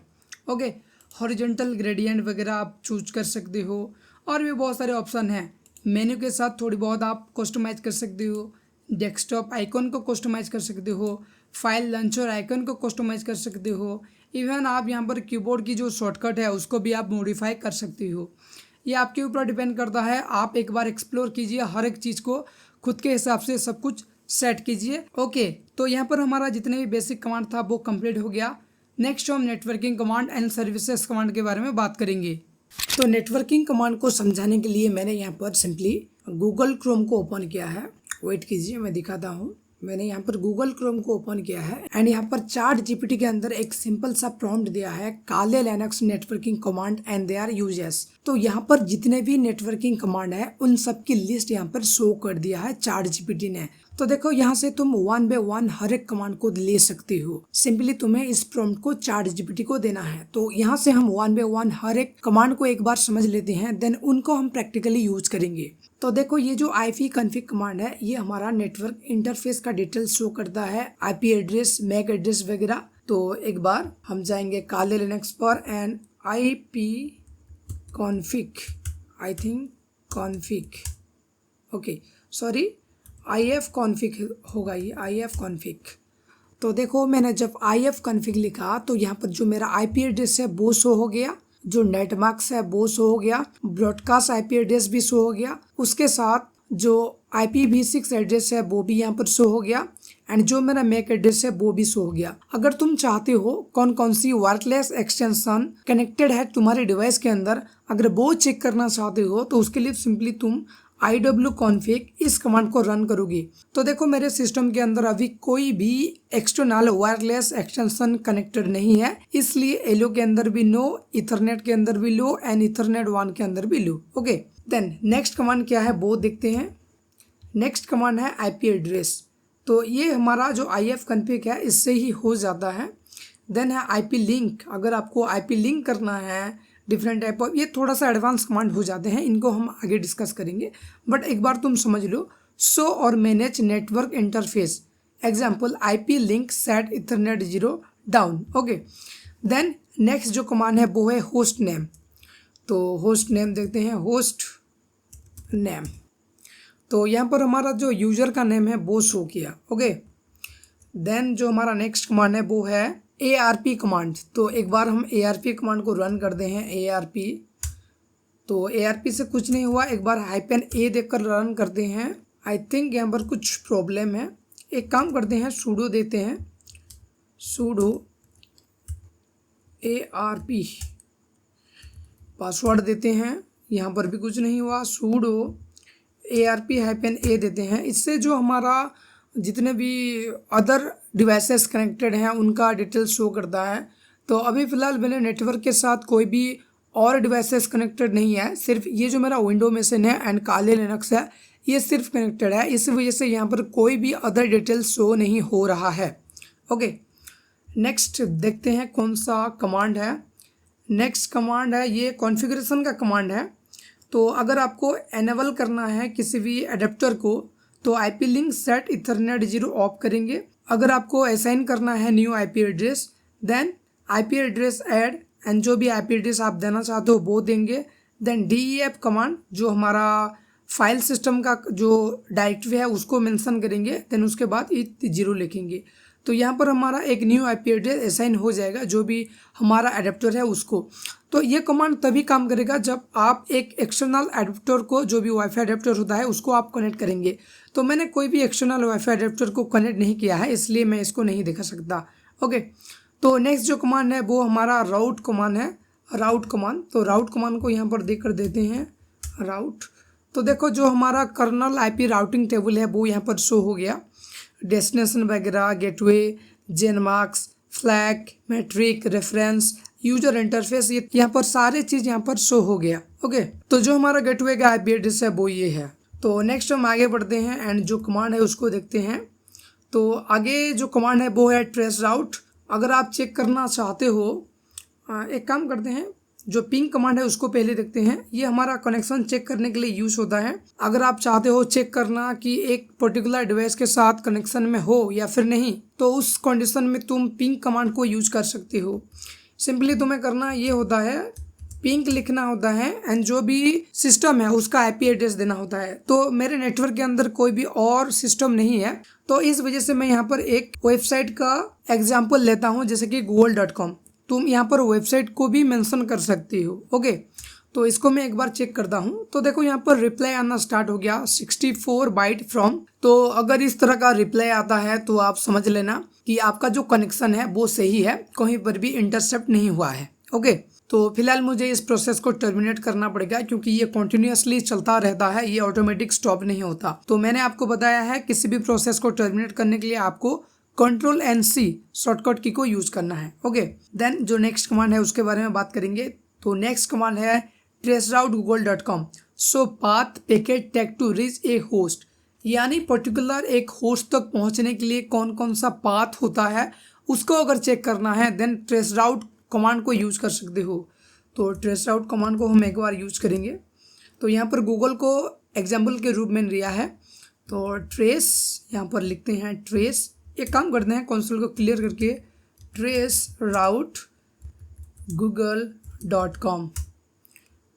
okay, horizontal gradient वगैरह आप चूज कर सकते हो। और भी बहुत सारे ऑप्शन हैं। मेन्यू के साथ थोड़ी बहुत आप कस्टमाइज कर सकते हो, डेस्कटॉप आइकॉन को कस्टमाइज कर सकते हो, फाइल लॉन्चर आइकन को कस्टमाइज कर सकते हो। इवन आप यहाँ पर कीबोर्ड की जो शॉर्टकट है उसको भी आप मॉडिफाई कर सकते हो। ये आपके ऊपर डिपेंड करता है, आप एक बार एक्सप्लोर कीजिए, हर एक चीज़ को खुद के हिसाब से सब कुछ सेट कीजिए। ओके, तो यहाँ पर हमारा जितने भी बेसिक कमांड था वो कंप्लीट हो गया। नेक्स्ट हम networking command and services command के बारे में बात करेंगे। तो नेटवर्किंग कमांड को समझाने के लिए मैंने यहाँ पर सिंपली गूगल क्रोम को ओपन किया है। वेट कीजिए, मैं दिखाता हूँ। मैंने यहाँ पर गूगल क्रोम को ओपन किया है एंड यहाँ पर चैट जीपीटी के अंदर एक सिंपल सा प्रॉम्प्ट दिया है, Kali Linux networking command and they are uses. तो यहाँ पर जितने भी नेटवर्किंग कमांड है उन सब की लिस्ट यहाँ पर शो कर दिया है चैट जीपीटी ने। तो देखो यहाँ से तुम 1 बाय 1 हर एक कमांड को ले सकते हो। सिंपली तुम्हें इस प्रॉम्प्ट को चैट जीपीटी को देना है। तो यहाँ से हम 1 बाय 1 हर एक कमांड को एक बार समझ लेते हैं, देन उनको हम प्रैक्टिकली यूज करेंगे। तो देखो ये जो ipconfig कमांड है ये हमारा नेटवर्क इंटरफेस का डिटेल्स शो करता है, आईपी एड्रेस, मैक एड्रेस वगैरह। तो एक बार हम जाएंगे काले लिनक्स पर and ipconfig, I think config, okay sorry ifconfig होगा ये, ifconfig। तो देखो मैंने जब ifconfig लिखा तो यहाँ पर जो मेरा आईपी एड्रेस है वो शो हो गया, जो नेटमार्क्स है वो शो हो गया, ब्रॉडकास्ट आईपी एड्रेस भी शो हो गया, उसके साथ जो IPv6 एड्रेस है वो भी यहाँ पर शो हो गया एंड जो मेरा मैक एड्रेस है वो भी शो हो गया। अगर तुम चाहते हो कौन कौन सी वायरलेस एक्सटेंशन कनेक्टेड है तुम्हारे डिवाइस के अंदर, अगर वो चेक करना चाहते हो तो उसके लिए सिंपली तुम iwconfig इस कमांड को रन करोगी। तो देखो मेरे सिस्टम के अंदर अभी कोई भी एक्सटर्नल वायरलेस एक्सटेंशन कनेक्टेड नहीं है, इसलिए एलो के अंदर भी नो, इथरनेट के अंदर भी लो एंड इथरनेट 1 के अंदर भी लो। ओके, देन नेक्स्ट कमांड क्या है वो देखते हैं। नेक्स्ट कमांड है आईपी एड्रेस। तो ये हमारा जो ifconfig है इससे ही हो जाता है। देन है आईपी लिंक। अगर आपको आईपी लिंक करना है डिफरेंट टाइप ऑफ, ये थोड़ा सा एडवांस कमांड हो जाते हैं, इनको हम आगे डिस्कस करेंगे, बट एक बार तुम समझ लो। शो और manage network interface, example IP link set ethernet 0 down. Okay, then next जो कमांड है वो है होस्ट नेम। तो होस्ट नेम देखते हैं, होस्ट नेम। तो यहाँ पर हमारा जो यूजर का नेम है वो शो किया। ओके, देन जो हमारा नेक्स्ट कमांड है वो है ARP कमांड। तो एक बार हम ARP कमांड को रन करते हैं, ARP। तो ARP से कुछ नहीं हुआ, एक बार -a देकर रन करते हैं। आई थिंक यहाँ पर कुछ प्रॉब्लम है, एक काम करते हैं sudo देते हैं, sudo ARP, पासवर्ड देते हैं, यहाँ पर भी कुछ नहीं हुआ, sudo ARP-a देते हैं। इससे जो हमारा जितने भी अदर डिवाइसेस कनेक्टेड हैं उनका डिटेल शो करता है। तो अभी फ़िलहाल मेरे नेटवर्क के साथ कोई भी और डिवाइसेस कनेक्टेड नहीं है, सिर्फ ये जो मेरा विंडो मशीन है एंड काले लिनक्स है ये सिर्फ कनेक्टेड है, इस वजह से यहाँ पर कोई भी अदर डिटेल शो नहीं हो रहा है। ओके, नेक्स्ट देखते हैं कौन सा कमांड है। नेक्स्ट कमांड है ये कॉन्फ़िगरेशन का कमांड है। तो अगर आपको एनेबल करना है किसी भी एडेप्टर को तो IP link set ethernet 0 off करेंगे। अगर आपको असाइन करना है new IP address, then IP address add and जो भी IP एड्रेस आप देना चाहते हो वो देंगे। देन DEF कमांड जो हमारा फाइल सिस्टम का जो डायरेक्टरी है उसको मेंशन करेंगे, देन उसके बाद 0 लिखेंगे। तो यहाँ पर हमारा एक न्यू IP एड्रेस असाइन हो जाएगा जो भी हमारा एडेप्टर है उसको। तो ये कमांड तभी काम करेगा जब आप एक एक्सटर्नल एडेप्टर को, जो भी वाईफाई एडेप्टर होता है उसको आप कनेक्ट करेंगे। तो मैंने कोई भी एक्सटर्नल वाईफाई एडेप्टर को कनेक्ट नहीं किया है, इसलिए मैं इसको नहीं दिखा सकता। ओके, तो नेक्स्ट जो कमांड है वो हमारा राउट कमांड है, राउट कमांड। तो राउट कमांड को यहाँ पर देकर देते हैं राउट। तो देखो जो हमारा कर्नल IP राउटिंग टेबल है वो यहाँ पर शो हो गया, डेस्टिनेशन वगैरह, gateway, genmask, flag, metric, reference, user interface, ये यहाँ पर सारे चीज़ यहाँ पर शो हो गया। ओके, तो जो हमारा गेटवे का IP एड्रेस है वो ये है। तो नेक्स्ट हम आगे बढ़ते हैं एंड जो कमांड है उसको देखते हैं। तो आगे जो कमांड है वो है ट्रेस राउट। अगर आप चेक करना चाहते हो, एक काम करते हैं, जो पिंग कमांड है उसको पहले देखते हैं। ये हमारा कनेक्शन चेक करने के लिए यूज होता है। अगर आप चाहते हो चेक करना कि एक पर्टिकुलर डिवाइस के साथ कनेक्शन में हो या फिर नहीं, तो उस कंडीशन में तुम पिंग कमांड को यूज कर सकते हो। सिंपली तुम्हें करना ये होता है, पिंक लिखना होता है एंड जो भी सिस्टम है उसका आईपी एड्रेस देना होता है। तो मेरे नेटवर्क के अंदर कोई भी और सिस्टम नहीं है, तो इस वजह से मैं यहाँ पर एक वेबसाइट का एग्जाम्पल लेता हूँ, जैसे कि google.com। तुम यहाँ पर वेबसाइट को भी मेंशन कर सकती हो। ओके, तो इसको मैं एक बार चेक करता हूँ। तो देखो यहाँ पर रिप्लाई आना स्टार्ट हो गया 64 बाइट फ्रॉम। तो अगर इस तरह का रिप्लाई आता है तो आप समझ लेना कि आपका जो कनेक्शन है वो सही है, कहीं पर भी इंटरसेप्ट नहीं हुआ है। ओके, तो फिलहाल मुझे इस प्रोसेस को टर्मिनेट करना पड़ेगा क्योंकि ये कंटिन्यूअसली चलता रहता है, ये ऑटोमेटिक स्टॉप नहीं होता। तो मैंने आपको बताया है किसी भी प्रोसेस को टर्मिनेट करने के लिए आपको Ctrl+C शॉर्टकट की को यूज करना है। ओके, देन जो नेक्स्ट कमांड है उसके बारे में बात करेंगे। तो नेक्स्ट कमांड है traceroute google.com so path packet take to reach a host, यानी पर्टिकुलर एक होस्ट तक पहुंचने के लिए कौन कौन सा पाथ होता है उसको अगर चेक करना है देन traceroute कमांड को यूज कर सकते हो। तो traceroute कमांड को हम एक बार यूज करेंगे। तो यहाँ पर गूगल को एग्जाम्पल के रूप में लिया है। तो ट्रेस यहाँ पर लिखते हैं ट्रेस। एक काम करते हैं, कंसोल को क्लियर करके traceroute google.com।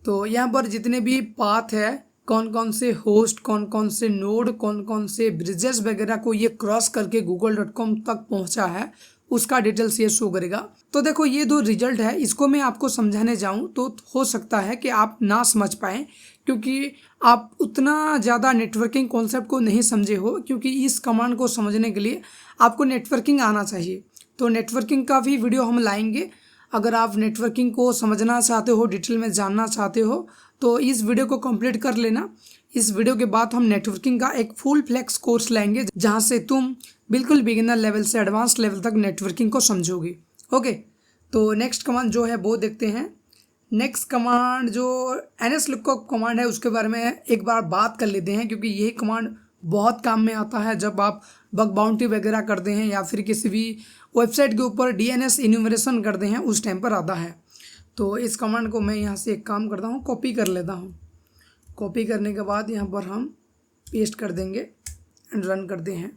तो यहाँ पर जितने भी पाथ है, कौन कौन से होस्ट, कौन कौन से नोड, कौन कौन से ब्रिजेस वगैरह को ये क्रॉस करके google.com तक पहुँचा है उसका डिटेल्स ये शो करेगा। तो देखो ये दो रिजल्ट है, इसको मैं आपको समझाने जाऊं तो हो सकता है कि आप ना समझ पाएँ क्योंकि आप उतना ज़्यादा नेटवर्किंग कॉन्सेप्ट को नहीं समझे हो। क्योंकि इस कमांड को समझने के लिए आपको नेटवर्किंग आना चाहिए। तो नेटवर्किंग का भी वीडियो हम लाएंगे। अगर आप नेटवर्किंग को समझना चाहते हो, डिटेल में जानना चाहते हो तो इस वीडियो को कंप्लीट कर लेना। इस वीडियो के बाद हम नेटवर्किंग का एक फुल फ्लेक्स कोर्स लाएंगे जहां से तुम बिल्कुल बिगिनर लेवल से एडवांस लेवल तक नेटवर्किंग को समझोगे। ओके, तो नेक्स्ट कमांड जो है वो देखते हैं। नेक्स्ट कमांड जो nslookup कमांड है उसके बारे में एक बार बात कर लेते हैं, क्योंकि यही कमांड बहुत काम में आता है जब आप बग बाउंटी वगैरह करते हैं या फिर किसी भी वेबसाइट के ऊपर DNS इन्यूमरेशन करते हैं उस टाइम पर आता है। तो इस कमांड को मैं यहाँ से एक काम करता हूँ, कॉपी कर लेता हूँ। कॉपी करने के बाद यहाँ पर हम पेस्ट कर देंगे एंड रन करते हैं।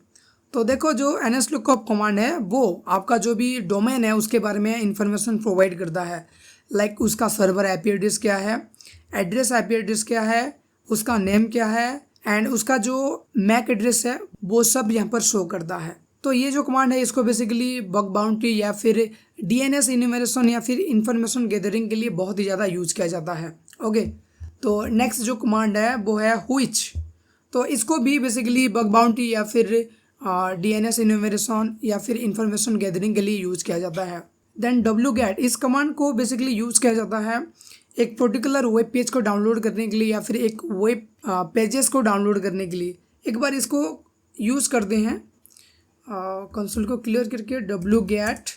तो देखो जो nslookup कमांड है वो आपका जो भी डोमेन है उसके बारे में इंफॉर्मेशन प्रोवाइड करता है। लाइक उसका सर्वर IP एड्रेस क्या है, एड्रेस IP एड्रेस क्या है, उसका नेम क्या है एंड उसका जो मैक एड्रेस है वो सब यहाँ पर शो करता है। तो ये जो कमांड है इसको बेसिकली बग बाउंटी या फिर DNS इन्यूमरेशन या फिर इंफॉर्मेशन गैदरिंग के लिए बहुत ही ज़्यादा यूज किया जाता है। ओके, तो नेक्स्ट जो कमांड है वो है व्हिच। तो इसको भी बेसिकली बग बाउंटी या फिर DNS इन्यूमरेशन या फिर इंफॉर्मेशन गैदरिंग के लिए यूज किया जाता है। देन wget, इस कमांड को बेसिकली यूज किया जाता है एक पर्टिकुलर वेब पेज को डाउनलोड करने के लिए या फिर एक वेब पेजेस को डाउनलोड करने के लिए। एक बार इसको यूज़ करते हैं, कंसोल को क्लियर करके wget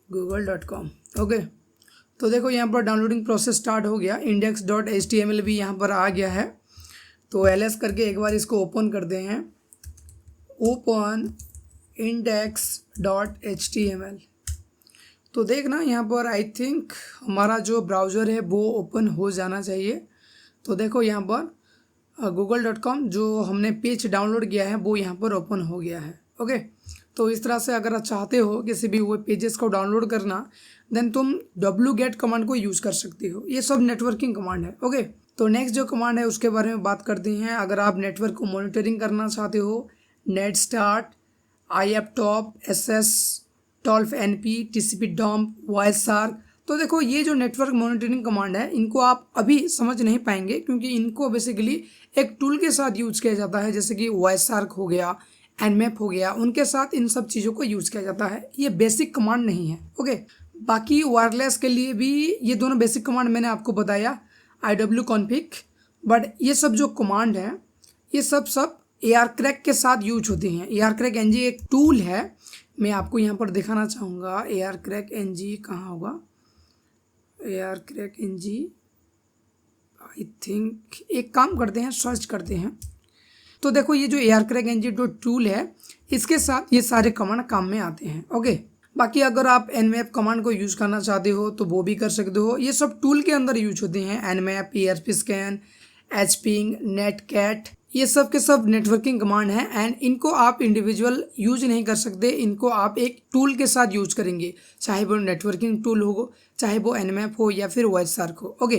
google.com। ओके, तो देखो यहाँ पर डाउनलोडिंग प्रोसेस स्टार्ट हो गया। index.html भी यहाँ पर आ गया है। तो ls करके एक बार इसको ओपन करते हैं। Open index.html। तो देखना यहाँ पर आई थिंक हमारा जो ब्राउज़र है वो ओपन हो जाना चाहिए। तो देखो यहाँ पर google.com जो हमने पेज डाउनलोड किया है वो यहाँ पर ओपन हो गया है। ओके, तो इस तरह से अगर आप चाहते हो किसी भी वेब पेजेस को डाउनलोड करना देन तुम wget कमांड को यूज़ कर सकते हो। ये सब नेटवर्किंग कमांड है। ओके, तो नेक्स्ट जो कमांड है उसके बारे में बात करते हैं। अगर आप नेटवर्क को मॉनिटरिंग करना चाहते हो, netstart, iaptop, ss, tolfnp, tcpdump, wireshark। तो देखो ये जो नेटवर्क मॉनिटरिंग कमांड है इनको आप अभी समझ नहीं पाएंगे क्योंकि इनको बेसिकली एक टूल के साथ यूज किया जाता है, जैसे कि wireshark हो गया, nmap हो गया, उनके साथ इन सब चीज़ों को यूज किया जाता है। ये बेसिक कमांड नहीं है। ओके, बाकी वायरलेस के लिए भी ये दोनों बेसिक कमांड मैंने आपको बताया, iwconfig। बट ये सब जो कमांड है ये सब ARcrack के साथ यूज होते हैं। ARcrack NG एक टूल है, मैं आपको यहाँ पर दिखाना चाहूँगा। ARcrack NG कहाँ होगा? ARcrack NG आई थिंक, एक काम करते हैं सर्च करते हैं। तो देखो ये जो ARcrack NG जो टूल है इसके साथ ये सारे कमांड काम में आते हैं। ओके, बाकी अगर आप nmap कमांड को यूज़ करना चाहते हो तो वो भी कर सकते हो। ये सब टूल के अंदर यूज होते हैं। nmap, ERP scan, hping, netcat, ये सब के सब नेटवर्किंग कमांड है एंड इनको आप इंडिविजुअल यूज नहीं कर सकते, इनको आप एक टूल के साथ यूज करेंगे, चाहे वो नेटवर्किंग टूल हो, चाहे वो nmap हो या फिर WiseArc हो। ओके,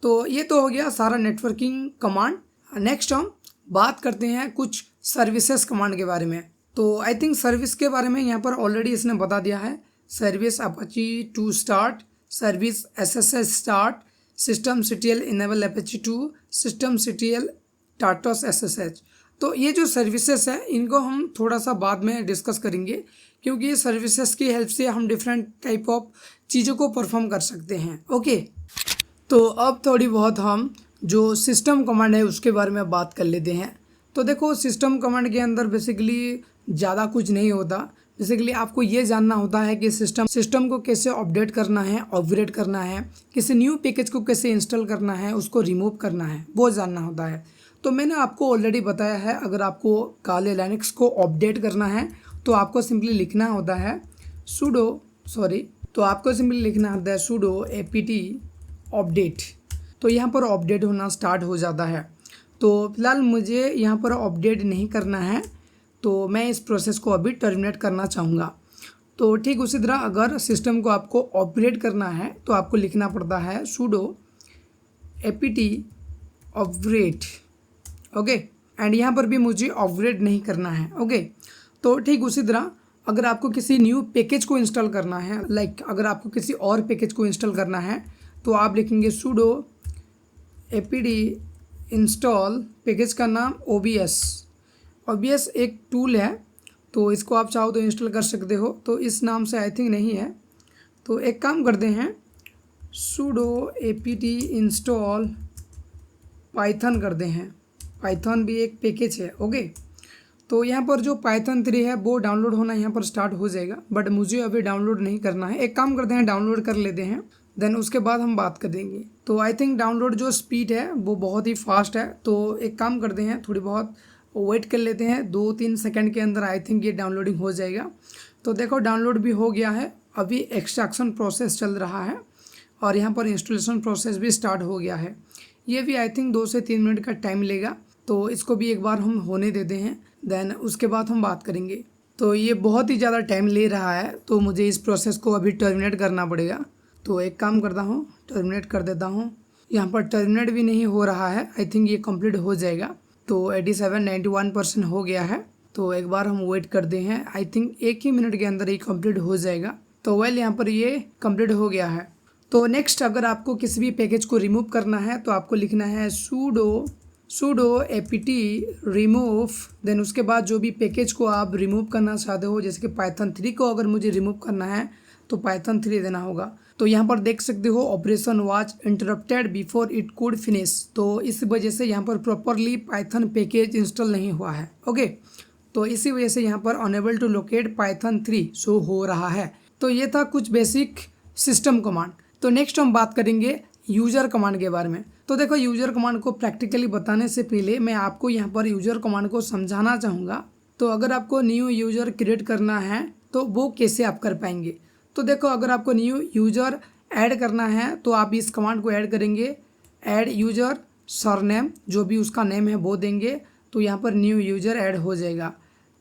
तो ये तो हो गया सारा नेटवर्किंग कमांड। नेक्स्ट हम बात करते हैं कुछ सर्विसेज कमांड के बारे में। तो आई थिंक सर्विस के बारे में यहाँ पर ऑलरेडी इसने बता दिया है। Service Apache 2 start, service SSH start, system CTL enable Apache 2, system CTL टाटोस SSH। तो ये जो सर्विसेज है इनको हम थोड़ा सा बाद में डिस्कस करेंगे, क्योंकि ये सर्विसेज की हेल्प से हम डिफरेंट टाइप ऑफ चीज़ों को परफॉर्म कर सकते हैं। ओके, तो अब थोड़ी बहुत हम जो सिस्टम कमांड है उसके बारे में बात कर लेते हैं। तो देखो, सिस्टम कमांड के अंदर बेसिकली ज़्यादा कुछ नहीं होता। बेसिकली आपको ये जानना होता है कि सिस्टम को कैसे अपडेट करना है, अपग्रेड करना है, किसी न्यू पैकेज को कैसे इंस्टॉल करना है, उसको रिमूव करना है, वो जानना होता है। तो मैंने आपको ऑलरेडी बताया है, अगर आपको काले लिनक्स को अपडेट करना है तो आपको सिंपली लिखना होता है sudo apt अपडेट। तो यहाँ पर अपडेट होना स्टार्ट हो जाता है। तो फिलहाल मुझे यहाँ पर अपडेट नहीं करना है, तो मैं इस प्रोसेस को अभी टर्मिनेट करना चाहूँगा। तो ठीक उसी तरह अगर सिस्टम को आपको अपग्रेड करना है तो आपको लिखना पड़ता है sudo apt upgrade. Okay, and यहाँ पर भी मुझे अपग्रेड नहीं करना है। ओके, तो ठीक उसी तरह अगर आपको किसी न्यू पैकेज को इंस्टॉल करना है, अगर आपको किसी और पैकेज को इंस्टॉल करना है तो आप लिखेंगे sudo apt इंस्टॉल, पैकेज का नाम OBS एक टूल है, तो इसको आप चाहो तो इंस्टॉल कर सकते हो। तो इस नाम से आई थिंक नहीं है, तो एक काम करते हैं sudo apt इंस्टॉल पाइथन करते हैं। पाइथन भी एक पैकेज है। ओके, तो यहाँ पर जो पाइथन 3 है वो डाउनलोड होना यहाँ पर स्टार्ट हो जाएगा, बट मुझे अभी डाउनलोड नहीं करना है। एक काम करते हैं, डाउनलोड कर लेते हैं, देन उसके बाद हम बात कर देंगे। तो आई थिंक डाउनलोड जो स्पीड है वो बहुत ही फास्ट है। तो एक काम करते हैं, थोड़ी बहुत वेट कर लेते हैं, 2-3 सेकंड के अंदर आई थिंक ये डाउनलोडिंग हो जाएगा। तो देखो, डाउनलोड भी हो गया है, अभी एक्सट्रैक्शन प्रोसेस चल रहा है और यहाँ पर इंस्टॉलेशन प्रोसेस भी स्टार्ट हो गया है। ये भी आई थिंक 2 से 3 मिनट का टाइम लेगा, तो इसको भी एक बार हम होने देते हैं, देन उसके बाद हम बात करेंगे। तो ये बहुत ही ज़्यादा टाइम ले रहा है, तो मुझे इस प्रोसेस को अभी टर्मिनेट करना पड़ेगा। तो एक काम करता हूँ, टर्मिनेट कर देता हूँ। यहाँ पर टर्मिनेट भी नहीं हो रहा है, आई थिंक ये कंप्लीट हो जाएगा। तो 87-91% हो गया है। तो एक बार हम वेट करते हैं, आई थिंक 1 ही मिनट के अंदर ये कंप्लीट हो जाएगा। तो वेल, यहाँ पर ये कंप्लीट हो गया है। तो नेक्स्ट, अगर आपको किसी भी पैकेज को रिमूव करना है तो आपको लिखना है sudo apt रिमूव, देन उसके बाद जो भी पैकेज को आप रिमूव करना चाहते हो, जैसे कि पाइथन 3 को अगर मुझे रिमूव करना है तो पाइथन 3 देना होगा। तो यहाँ पर देख सकते हो operation was interrupted before it could finish. तो इस वजह से यहाँ पर प्रॉपरली पाइथन पैकेज इंस्टॉल नहीं हुआ है। ओके, तो इसी वजह से यहाँ पर unable to locate Python 3 show हो रहा है। तो ये था कुछ बेसिक सिस्टम कमांड। तो नेक्स्ट हम बात करेंगे यूज़र कमांड के बारे में। तो देखो, यूज़र कमांड को प्रैक्टिकली बताने से पहले मैं आपको यहाँ पर यूज़र कमांड को समझाना चाहूँगा। तो अगर आपको न्यू यूज़र क्रिएट करना है तो वो कैसे आप कर पाएंगे। तो देखो, अगर आपको न्यू यूज़र ऐड करना है तो आप इस कमांड को ऐड करेंगे, ऐड यूज़र सरनेम, जो भी उसका नेम है वो देंगे, तो यहाँ पर न्यू यूज़र ऐड हो जाएगा।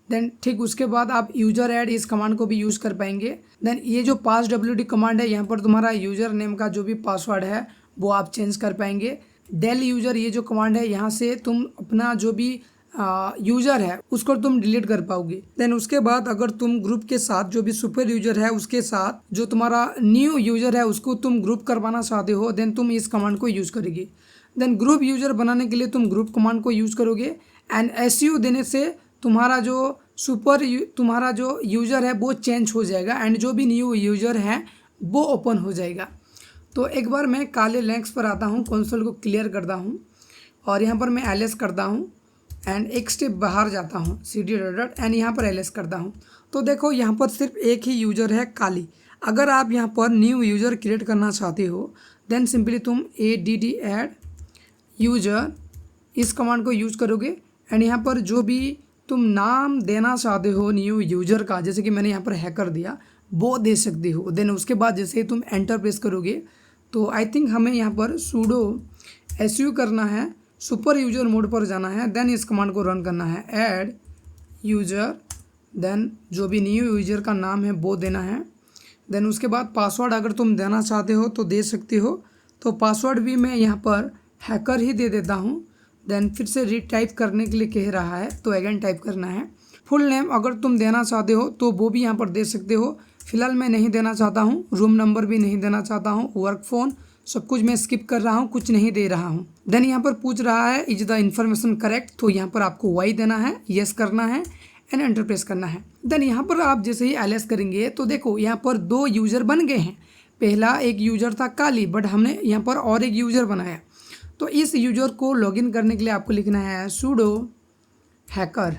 देन ठीक उसके बाद आप यूज़र ऐड इस कमांड को भी यूज़ कर पाएंगे। देन ये जो passwd कमांड है, यहाँ पर तुम्हारा यूज़र नेम का जो भी पासवर्ड है वो आप चेंज कर पाएंगे। डेल यूज़र ये जो कमांड है, यहाँ से तुम अपना जो भी यूज़र है उसको तुम डिलीट कर पाओगे। देन उसके बाद अगर तुम ग्रुप के साथ जो भी सुपर यूज़र है उसके साथ जो तुम्हारा न्यू यूज़र है उसको तुम ग्रुप करवाना चाहते हो, देन तुम इस कमांड को यूज़ करोगे। देन ग्रुप यूज़र बनाने के लिए तुम ग्रुप कमांड को यूज़ करोगे एंड SU देने से तुम्हारा जो यूज़र है वो चेंज हो जाएगा एंड जो भी न्यू यूज़र है वो ओपन हो जाएगा। तो एक बार मैं काले लिनक्स पर आता हूँ, कंसोल को क्लियर करता हूँ और यहाँ पर मैं ls करता हूँ एंड एक स्टेप बाहर जाता हूँ, cd एंड यहाँ पर ls करता हूँ। तो देखो, यहाँ पर सिर्फ एक ही यूज़र है, काली। अगर आप यहाँ पर न्यू यूज़र क्रिएट करना चाहते हो देन सिंपली तुम add ऐड यूज़र इस कमांड को यूज़ करोगे एंड यहाँ पर जो भी तुम नाम देना चाहते हो न्यू यूज़र का, जैसे कि मैंने यहाँ पर हैकर दिया, वो दे सकते हो। देन उसके बाद जैसे ही तुम एंटर प्रेस करोगे तो आई थिंक हमें यहाँ पर sudo su करना है, सुपर यूजर मोड पर जाना है, देन इस कमांड को रन करना है, ऐड यूजर, देन जो भी न्यू यूजर का नाम है वो देना है। देन उसके बाद पासवर्ड अगर तुम देना चाहते हो तो दे सकते हो, तो पासवर्ड भी मैं यहाँ पर हैकर ही दे देता हूँ। देन फिर से रीटाइप करने के लिए कह रहा है तो अगेन टाइप करना है। फुल नेम अगर तुम देना चाहते हो तो वो भी यहाँ पर दे सकते हो, फिलहाल मैं नहीं देना चाहता हूँ। रूम नंबर भी नहीं देना चाहता हूँ, वर्क फ़ोन सब कुछ मैं स्किप कर रहा हूँ, कुछ नहीं दे रहा हूँ। देन यहाँ पर पूछ रहा है इज द इन्फॉर्मेशन करेक्ट, तो यहाँ पर आपको वाई देना है, यस करना है एंड एंटर प्रेस करना है। देन यहाँ पर आप जैसे ही एलएस करेंगे तो देखो यहाँ पर 2 यूज़र बन गए हैं। पहला एक यूज़र था काली, बट हमने यहाँ पर और एक यूज़र बनाया। तो इस यूज़र को लॉगिन करने के लिए आपको लिखना है sudo हैकर।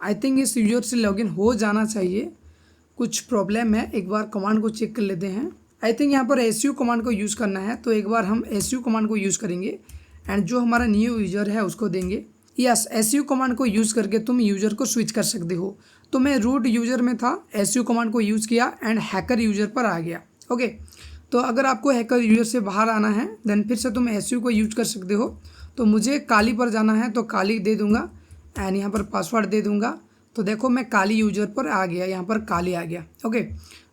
आई थिंक इस यूज़र से लॉगिन हो जाना चाहिए, कुछ प्रॉब्लम है, एक बार कमांड को चेक कर लेते हैं। आई थिंक यहाँ पर su कमांड को यूज़ करना है, तो एक बार हम su कमांड को यूज़ करेंगे एंड जो हमारा न्यू यूज़र है उसको देंगे। यस, su कमांड को यूज़ करके तुम यूज़र को स्विच कर सकते हो। तो मैं रूट यूज़र में था, su कमांड को यूज़ किया एंड हैकर यूज़र पर आ गया। ओके, तो अगर आपको हैकर यूज़र से बाहर आना है देन फिर से तुम su को यूज कर सकते हो। तो मुझे काली पर जाना है तो काली दे दूंगा एंड यहाँ पर पासवर्ड दे दूंगा। तो देखो मैं काली यूज़र पर आ गया, यहाँ पर काली आ गया। ओके,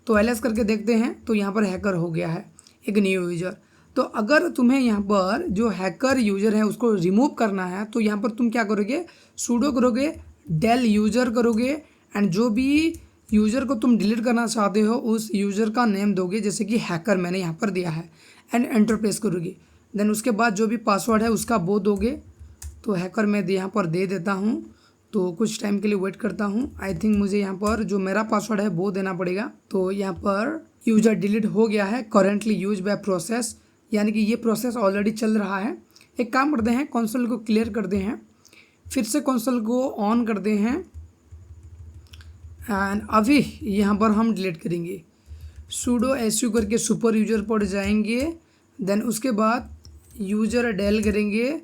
तो एलएस करके देखते हैं तो यहाँ पर हैकर हो गया है एक न्यू यूज़र। तो अगर तुम्हें यहाँ पर जो हैकर यूज़र है उसको रिमूव करना है तो यहाँ पर तुम क्या करोगे, सूडो करोगे, डेल यूज़र करोगे एंड जो भी यूज़र को तुम डिलीट करना चाहते हो उस यूज़र का नेम दोगे, जैसे कि हैकर मैंने यहाँ पर दिया है एंड एंटर प्रेस करोगे। देन उसके बाद जो भी पासवर्ड है उसका वो दोगे। तो हैकर मैं यहाँ पर दे देता हूँ, तो कुछ टाइम के लिए वेट करता हूँ। आई थिंक मुझे यहाँ पर जो मेरा पासवर्ड है वो देना पड़ेगा। तो यहाँ पर यूज़र डिलीट हो गया है, करेंटली यूज बाय प्रोसेस, यानी कि ये प्रोसेस ऑलरेडी चल रहा है। एक काम करते हैं, कंसोल को क्लियर करते हैं, फिर से कंसोल को ऑन करते हैं एंड अभी यहाँ पर हम डिलीट करेंगे। सूडो su करके सुपर यूज़र पर जाएंगे, देन उसके बाद यूज़र डेल करेंगे,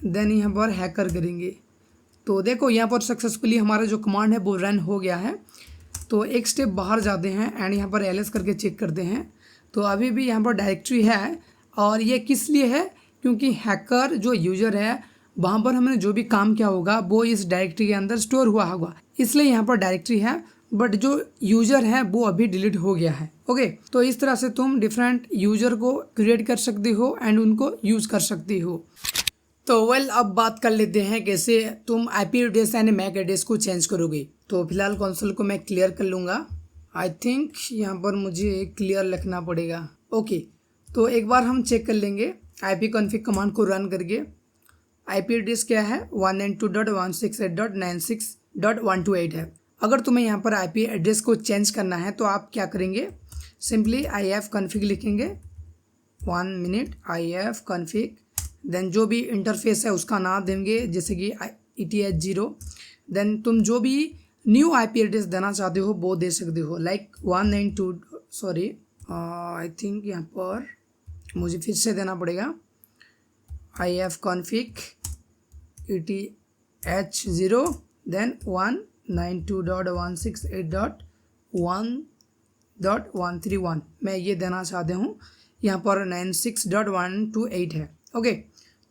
देन यहाँ पर हैकर करेंगे। तो देखो यहाँ पर सक्सेसफुली हमारा जो कमांड है वो रन हो गया है। तो एक स्टेप बाहर जाते हैं एंड यहाँ पर एलएस करके चेक करते हैं। तो अभी भी यहाँ पर डायरेक्टरी है और ये किस लिए है, क्योंकि हैकर जो यूज़र है वहाँ पर हमने जो भी काम किया होगा वो इस डायरेक्टरी के अंदर स्टोर हुआ होगा, इसलिए यहाँ पर डायरेक्टरी है। बट जो यूज़र है वो अभी डिलीट हो गया है। ओके, तो इस तरह से तुम डिफरेंट यूज़र को क्रिएट कर सकते हो एंड उनको यूज़ कर सकते हो। तो अब बात कर लेते हैं कैसे तुम IP address and MAC address को चेंज करोगे। तो फिलहाल कंसोल को मैं क्लियर कर लूँगा। आई थिंक यहाँ पर मुझे क्लियर लिखना पड़ेगा। ओके, तो एक बार हम चेक कर लेंगे आईपी कॉन्फ़िग कमांड को रन करके। आईपी एड्रेस क्या है, 192.168.96.128 है। अगर तुम्हें यहाँ पर आईपी एड्रेस को चेंज करना है तो आप क्या करेंगे, सिंपली ifconfig लिखेंगे, 1 मिनट ifconfig, देन जो भी इंटरफेस है उसका नाम देंगे, जैसे कि ETH0। देन तुम जो भी न्यू आईपी एड्रेस देना चाहते हो वो दे सकते हो, लाइक 192 आई थिंक यहाँ पर मुझे फिर से देना पड़ेगा, ifconfig ETH0 देन 192.168.1.131 मैं ये देना चाहते हूँ। यहाँ पर 96.128 है। ओके,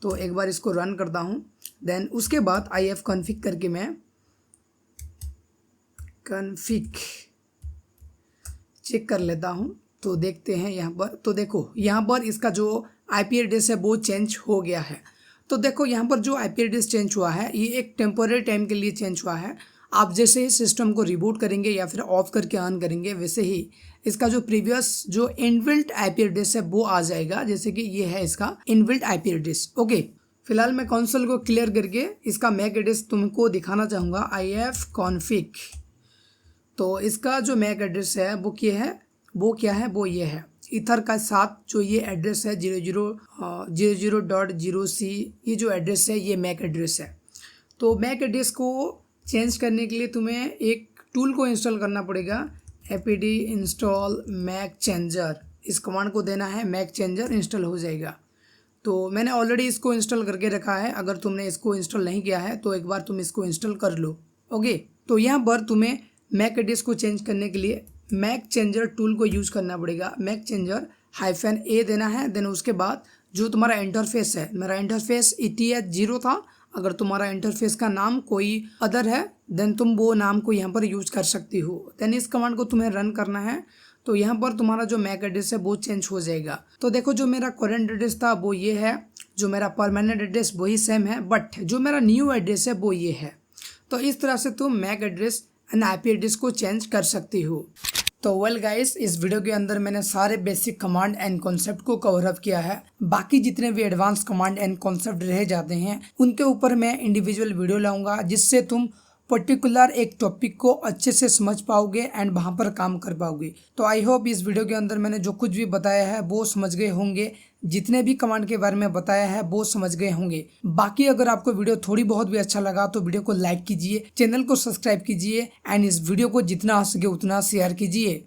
तो एक बार इसको रन करता हूँ। देन उसके बाद ifconfig करके मैं कॉन्फ़िग चेक कर लेता हूँ। तो देखते हैं यहाँ पर, तो देखो यहाँ पर इसका जो आईपी एड्रेस है वो चेंज हो गया है। तो देखो यहाँ पर जो आईपी एड्रेस चेंज हुआ है ये एक टेम्पोररी टाइम के लिए चेंज हुआ है। आप जैसे ही सिस्टम को रिबूट करेंगे या फिर ऑफ करके ऑन करेंगे वैसे ही इसका जो प्रीवियस जो इनबिल्ट आईपी एड्रेस है वो आ जाएगा, जैसे कि ये है इसका इनबिल्ट आईपी एड्रेस। ओके, फिलहाल मैं कंसोल को क्लियर करके इसका मैक एड्रेस तुमको दिखाना चाहूँगा, ifconfig। तो इसका जो मैक एड्रेस है वो क्या है, वो ये है ईथर का साथ जो ये एड्रेस है 00.0c, ये जो एड्रेस है ये मैक एड्रेस है। तो मैक एड्रेस को चेंज करने के लिए तुम्हें एक टूल को इंस्टॉल करना पड़ेगा, apd install मैक चेंजर। इस कमांड को देना है, मैक चेंजर इंस्टॉल हो जाएगा। तो मैंने ऑलरेडी इसको इंस्टॉल करके रखा है, अगर तुमने इसको इंस्टॉल नहीं किया है तो एक बार तुम इसको इंस्टॉल कर लो। ओके, तो यहाँ पर तुम्हें मैक एड्रेस को चेंज करने के लिए मैक चेंजर टूल को यूज़ करना पड़ेगा। मैक चेंजर -a देना है, देन उसके बाद जो तुम्हारा इंटरफेस है, मेरा इंटरफेस ETH0 था। अगर तुम्हारा इंटरफेस का नाम कोई अदर है देन तुम वो नाम को यहाँ पर यूज कर सकती हो। देन इस कमांड को तुम्हें रन करना है तो यहाँ पर तुम्हारा जो मैक एड्रेस है वो चेंज हो जाएगा। तो देखो जो मेरा करंट एड्रेस था वो ये है, जो मेरा परमानेंट एड्रेस वही सेम है, बट जो मेरा न्यू एड्रेस है वो ये है। तो इस तरह से तुम MAC address and IP address को चेंज कर सकती हो। तो वेल गाइस, इस वीडियो के अंदर मैंने सारे बेसिक कमांड एंड कॉन्सेप्ट को कवर अप किया है। बाकी जितने भी एडवांस कमांड एंड कॉन्सेप्ट रह जाते हैं उनके ऊपर मैं इंडिविजुअल वीडियो लाऊंगा, जिससे तुम पर्टिकुलर एक टॉपिक को अच्छे से समझ पाओगे एंड वहां पर काम कर पाओगे। तो आई होप इस वीडियो के अंदर मैंने जो कुछ भी बताया है वो समझ गए होंगे, जितने भी कमांड के बारे में बताया है वो समझ गए होंगे। बाकी अगर आपको वीडियो थोड़ी बहुत भी अच्छा लगा तो वीडियो को लाइक कीजिए, चैनल को सब्सक्राइब कीजिए एंड इस वीडियो को जितना हो सके उतना शेयर कीजिए।